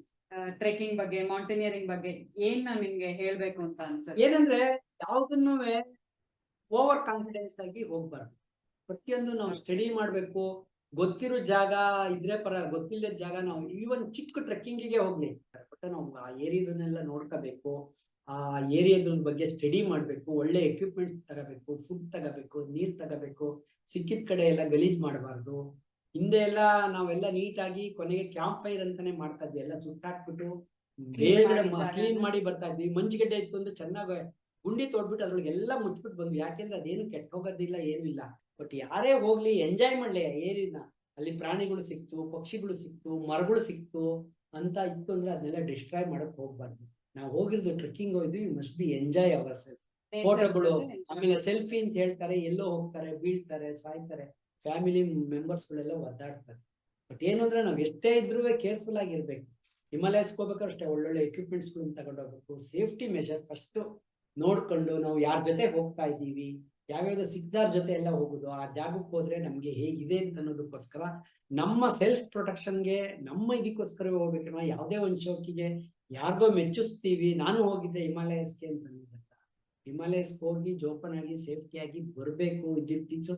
ಟ್ರೆಕ್ಕಿಂಗ್ ಬಗ್ಗೆ, ಮೌಂಟೇನಿಯರಿಂಗ್ ಬಗ್ಗೆ ಏನ್ ನಾನು ನಿಮ್ಗೆ ಹೇಳ್ಬೇಕು ಅಂತ ಅನ್ಸುತ್ತೆ. ಏನಂದ್ರೆ ಯಾವ್ದನ್ನು ಓವರ್ ಕಾನ್ಫಿಡೆನ್ಸ್ ಆಗಿ ಹೋಗ್ಬಾರ್ದು. ಪ್ರತಿಯೊಂದು ನಾವು ಸ್ಟಡಿ ಮಾಡ್ಬೇಕು. ಗೊತ್ತಿರೋ ಜಾಗ ಇದ್ರೆ ಗೊತ್ತಿಲ್ಲದ ಜಾಗ ನಾವು ಈವನ್ ಚಿಕ್ಕ ಟ್ರೆಕ್ಕಿಂಗಿಗೆ ಹೋಗ್ಲಿ, ಬಟ್ ನಾವು ಆ ಏರಿಯಾದನ್ನೆಲ್ಲ ನೋಡ್ಕೋಬೇಕು. ಆ ಏರಿಯಾದ ಬಗ್ಗೆ ಸ್ಟಡಿ ಮಾಡ್ಬೇಕು, ಒಳ್ಳೆ ಎಕ್ವಿಪ್ಮೆಂಟ್ಸ್ ತಗೋಬೇಕು, ಫುಡ್ ತಗೋಬೇಕು, ನೀರ್ ತಗೋಬೇಕು. ಸಿಕ್ಕಿದ ಕಡೆ ಎಲ್ಲ ಗಲೀಜ್ ಮಾಡಬಾರ್ದು. ಹಿಂದೆ ಎಲ್ಲ ನಾವೆಲ್ಲ ನೀಟಾಗಿ ಕೊನೆಗೆ ಕ್ಯಾಂಪ್ ಫೈರ್ ಅಂತಾನೆ ಮಾಡ್ತಾ ಇದ್ವಿ, ಎಲ್ಲ ಸುಟ್ಟಾಕ್ಬಿಟ್ಟು ಬೇರೆ ಕ್ಲೀನ್ ಮಾಡಿ ಬರ್ತಾ ಇದ್ವಿ. ಮಂಜುಗಡ್ಡೆ ಇತ್ತು ಅಂದ್ರೆ ಚೆನ್ನಾಗಿ ಗುಂಡಿ ತೋಡ್ಬಿಟ್ಟು ಅದ್ರೊಳಗೆ ಎಲ್ಲ ಮುಚ್ಬಿಟ್ಟು ಬಂದ್ವಿ. ಯಾಕೆಂದ್ರೆ ಅದೇನು ಕೆಟ್ಟ ಹೋಗೋದಿಲ್ಲ, ಏನೂ ಇಲ್ಲ. ಬಟ್ ಯಾರೇ ಹೋಗ್ಲಿ ಎಂಜಾಯ್ ಮಾಡ್ಲಿ ಏರಿನ. ಅಲ್ಲಿ ಪ್ರಾಣಿಗಳು ಸಿಕ್ತು, ಪಕ್ಷಿಗಳು ಸಿಕ್ತು, ಮರಗಳು ಸಿಕ್ತು ಅಂತ ಇತ್ತು ಅಂದ್ರೆ ಅದನ್ನೆಲ್ಲ ಡಿಸ್ಟ್ರಾಯ್ ಮಾಡಕ್ ಹೋಗ್ಬಾರ್ದು. ನಾವು ಹೋಗಿರೋದು ಟ್ರೆಕ್ಕಿಂಗ್ ಹೋಗಿದ್ವಿ, must be enjoy our self. ಫೋಟೋಗಳು, ಆಮೇಲೆ ಸೆಲ್ಫಿ ಅಂತ ಹೇಳ್ತಾರೆ, ಎಲ್ಲೋ ಹೋಗ್ತಾರೆ, ಬೀಳ್ತಾರೆ, ಸಾಯ್ತಾರೆ, ಫ್ಯಾಮಿಲಿ ಮೆಂಬರ್ಸ್ ಗಳೆಲ್ಲ ಒದ್ದಾಡ್ತಾರೆ. ಬಟ್ ಏನು ಅಂದ್ರೆ ನಾವ್ ಎಷ್ಟೇ ಇದ್ರೂ ಕೇರ್ಫುಲ್ ಆಗಿರ್ಬೇಕು. ಹಿಮಾಲಯಸ್ಗೆ ಹೋಗ್ಬೇಕಾದ್ರೆ ಅಷ್ಟೇ ಒಳ್ಳೊಳ್ಳೆ ಎಕ್ವಿಪ್ಮೆಂಟ್ಸ್ ಗಳನ್ನ ತಗೊಂಡೋಗ್ಬೇಕು. ಸೇಫ್ಟಿ ಮೆಷರ್ ಫಸ್ಟ್ ನೋಡ್ಕೊಂಡು ನಾವು ಯಾರ ಜೊತೆ ಹೋಗ್ತಾ ಇದ್ದೀವಿ, ಯಾವ್ಯಾವ್ದು ಸಿಗ್ದಾರ್ ಜೊತೆ ಎಲ್ಲ ಹೋಗುದು, ಆ ಜಾಗಕ್ಕೆ ಹೋದ್ರೆ ನಮ್ಗೆ ಹೇಗಿದೆ ಅಂತ ಅನ್ನೋದಕ್ಕೋಸ್ಕರ ನಮ್ಮ ಸೆಲ್ಫ್ ಪ್ರೊಟೆಕ್ಷನ್ಗೆ ನಮ್ಮ ಇದಕ್ಕೋಸ್ಕರವೇ ಹೋಗ್ಬೇಕು. ಯಾವುದೇ ಒಂದು ಶೋಕಿಗೆ ಯಾರಿಗೋ ಮೆಚ್ಚಿಸ್ತೀವಿ, ನಾನು ಹೋಗಿದ್ದೆ ಹಿಮಾಲಯಸ್ಗೆ ಅಂತ ಅನ್ನೋದಲ್ಲ. ಹಿಮಾಲಯಸ್ಗೆ ಹೋಗಿ ಜೋಪಾನಾಗಿ ಸೇಫ್ಟಿಯಾಗಿ ಬರ್ಬೇಕು, ಇದ್ದಿದ್ದು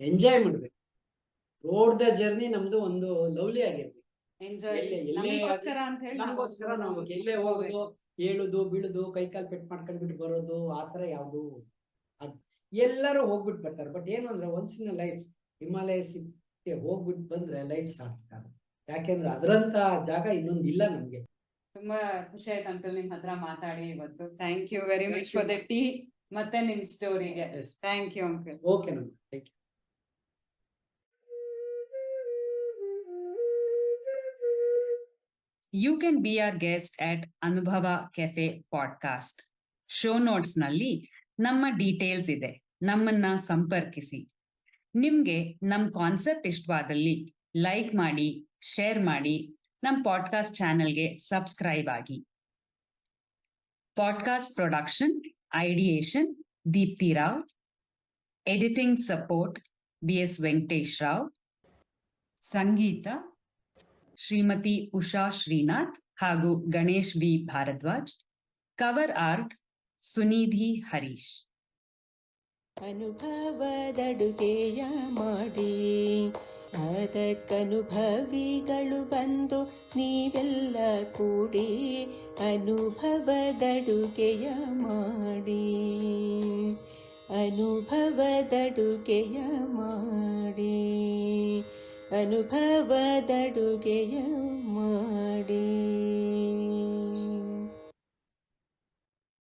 ಎಂಜಾಯ್ ಮಾಡ್ಬೇಕು. ರೋಡ್ ದ ಜರ್ನಿ ನಮ್ದು ಒಂದು ಲವ್ಲಿ ಆಗಿರ್ಬೇಕು. ನಮಗೋಸ್ಕರ ನಾವು ಎಲ್ಲೇ ಹೋಗೋದು, ಏಳುದು ಬೀಳುದು, ಕೈಕಾಲು ಪೆಟ್ ಮಾಡ್ಕೊಂಡ್ಬಿಟ್ಟು ಬರೋದು, ಆತರ ಯಾವ್ದು ಎಲ್ಲರೂ ಹೋಗ್ಬಿಟ್ಟು ಬರ್ತಾರೆ. ಬಟ್ ಏನು ಅಂದ್ರೆ ಒನ್ಸ್ ಇನ್ ಲೈಫ್ ಹಿಮಾಲಯಸ್ ಹೋಗ್ಬಿಟ್ಟು ಬಂದ್ರೆ ಲೈಫ್ ಸಾರ್ಥಕ. ಯಾಕೆಂದ್ರೆ ಅದರಂತ ಜಾಗ ಇನ್ನೊಂದಿಲ್ಲ ನಮ್ಗೆ. ತುಂಬಾ ಖುಷಿ ಆಯ್ತು ಅಂಕಲ್ ನಿಮ್ ಹತ್ರ ಮಾತಾಡಿ ಇವತ್ತು. Thank you very much for the tea ಮತ್ತೆ ನಿಮ್ ಸ್ಟೋರಿಗೆ. Thank you uncle. ಓಕೆ ನಮ್ಗೆ thank you. You can be our guest at Anubhava cafe podcast. Show ನೋಟ್ಸ್ನಲ್ಲಿ ನಮ್ಮ ಡೀಟೇಲ್ಸ್ ಇದೆ, ನಮ್ಮನ್ನ ಸಂಪರ್ಕಿಸಿ. ನಿಮ್ಗೆ ನಮ್ಮ ಕಾನ್ಸೆಪ್ಟ್ ಇಷ್ಟವಾದಲ್ಲಿ ಲೈಕ್ ಮಾಡಿ, ಶೇರ್ ಮಾಡಿ, ನಮ್ಮ ಪಾಡ್ಕಾಸ್ಟ್ ಚಾನೆಲ್ಗೆ ಸಬ್ಸ್ಕ್ರೈಬ್ ಆಗಿ. Podcast production, ideation Deepti Rao, editing support BS Venkatesh Rao, ಸಂಗೀತ ಶ್ರೀಮತಿ ಉಷಾ ಶ್ರೀನಾಥ್ ಹಾಗೂ Ganesh V Bharadwaj, cover art Sunidhi Harish. ಅನುಭವದಡುಗೆಯ ಮಾಡಿ ಅದಕ್ಕನುಭವಿಗಳು ಬಂದು ನೀವೆಲ್ಲ ಕೂಡಿ ಅನುಭವದಡುಗೆಯ ಮಾಡಿ, ಅನುಭವದಡುಗೆಯ ಮಾಡಿ, ಅನುಭವದಡುಗೆಯ ಮಾಡಿ.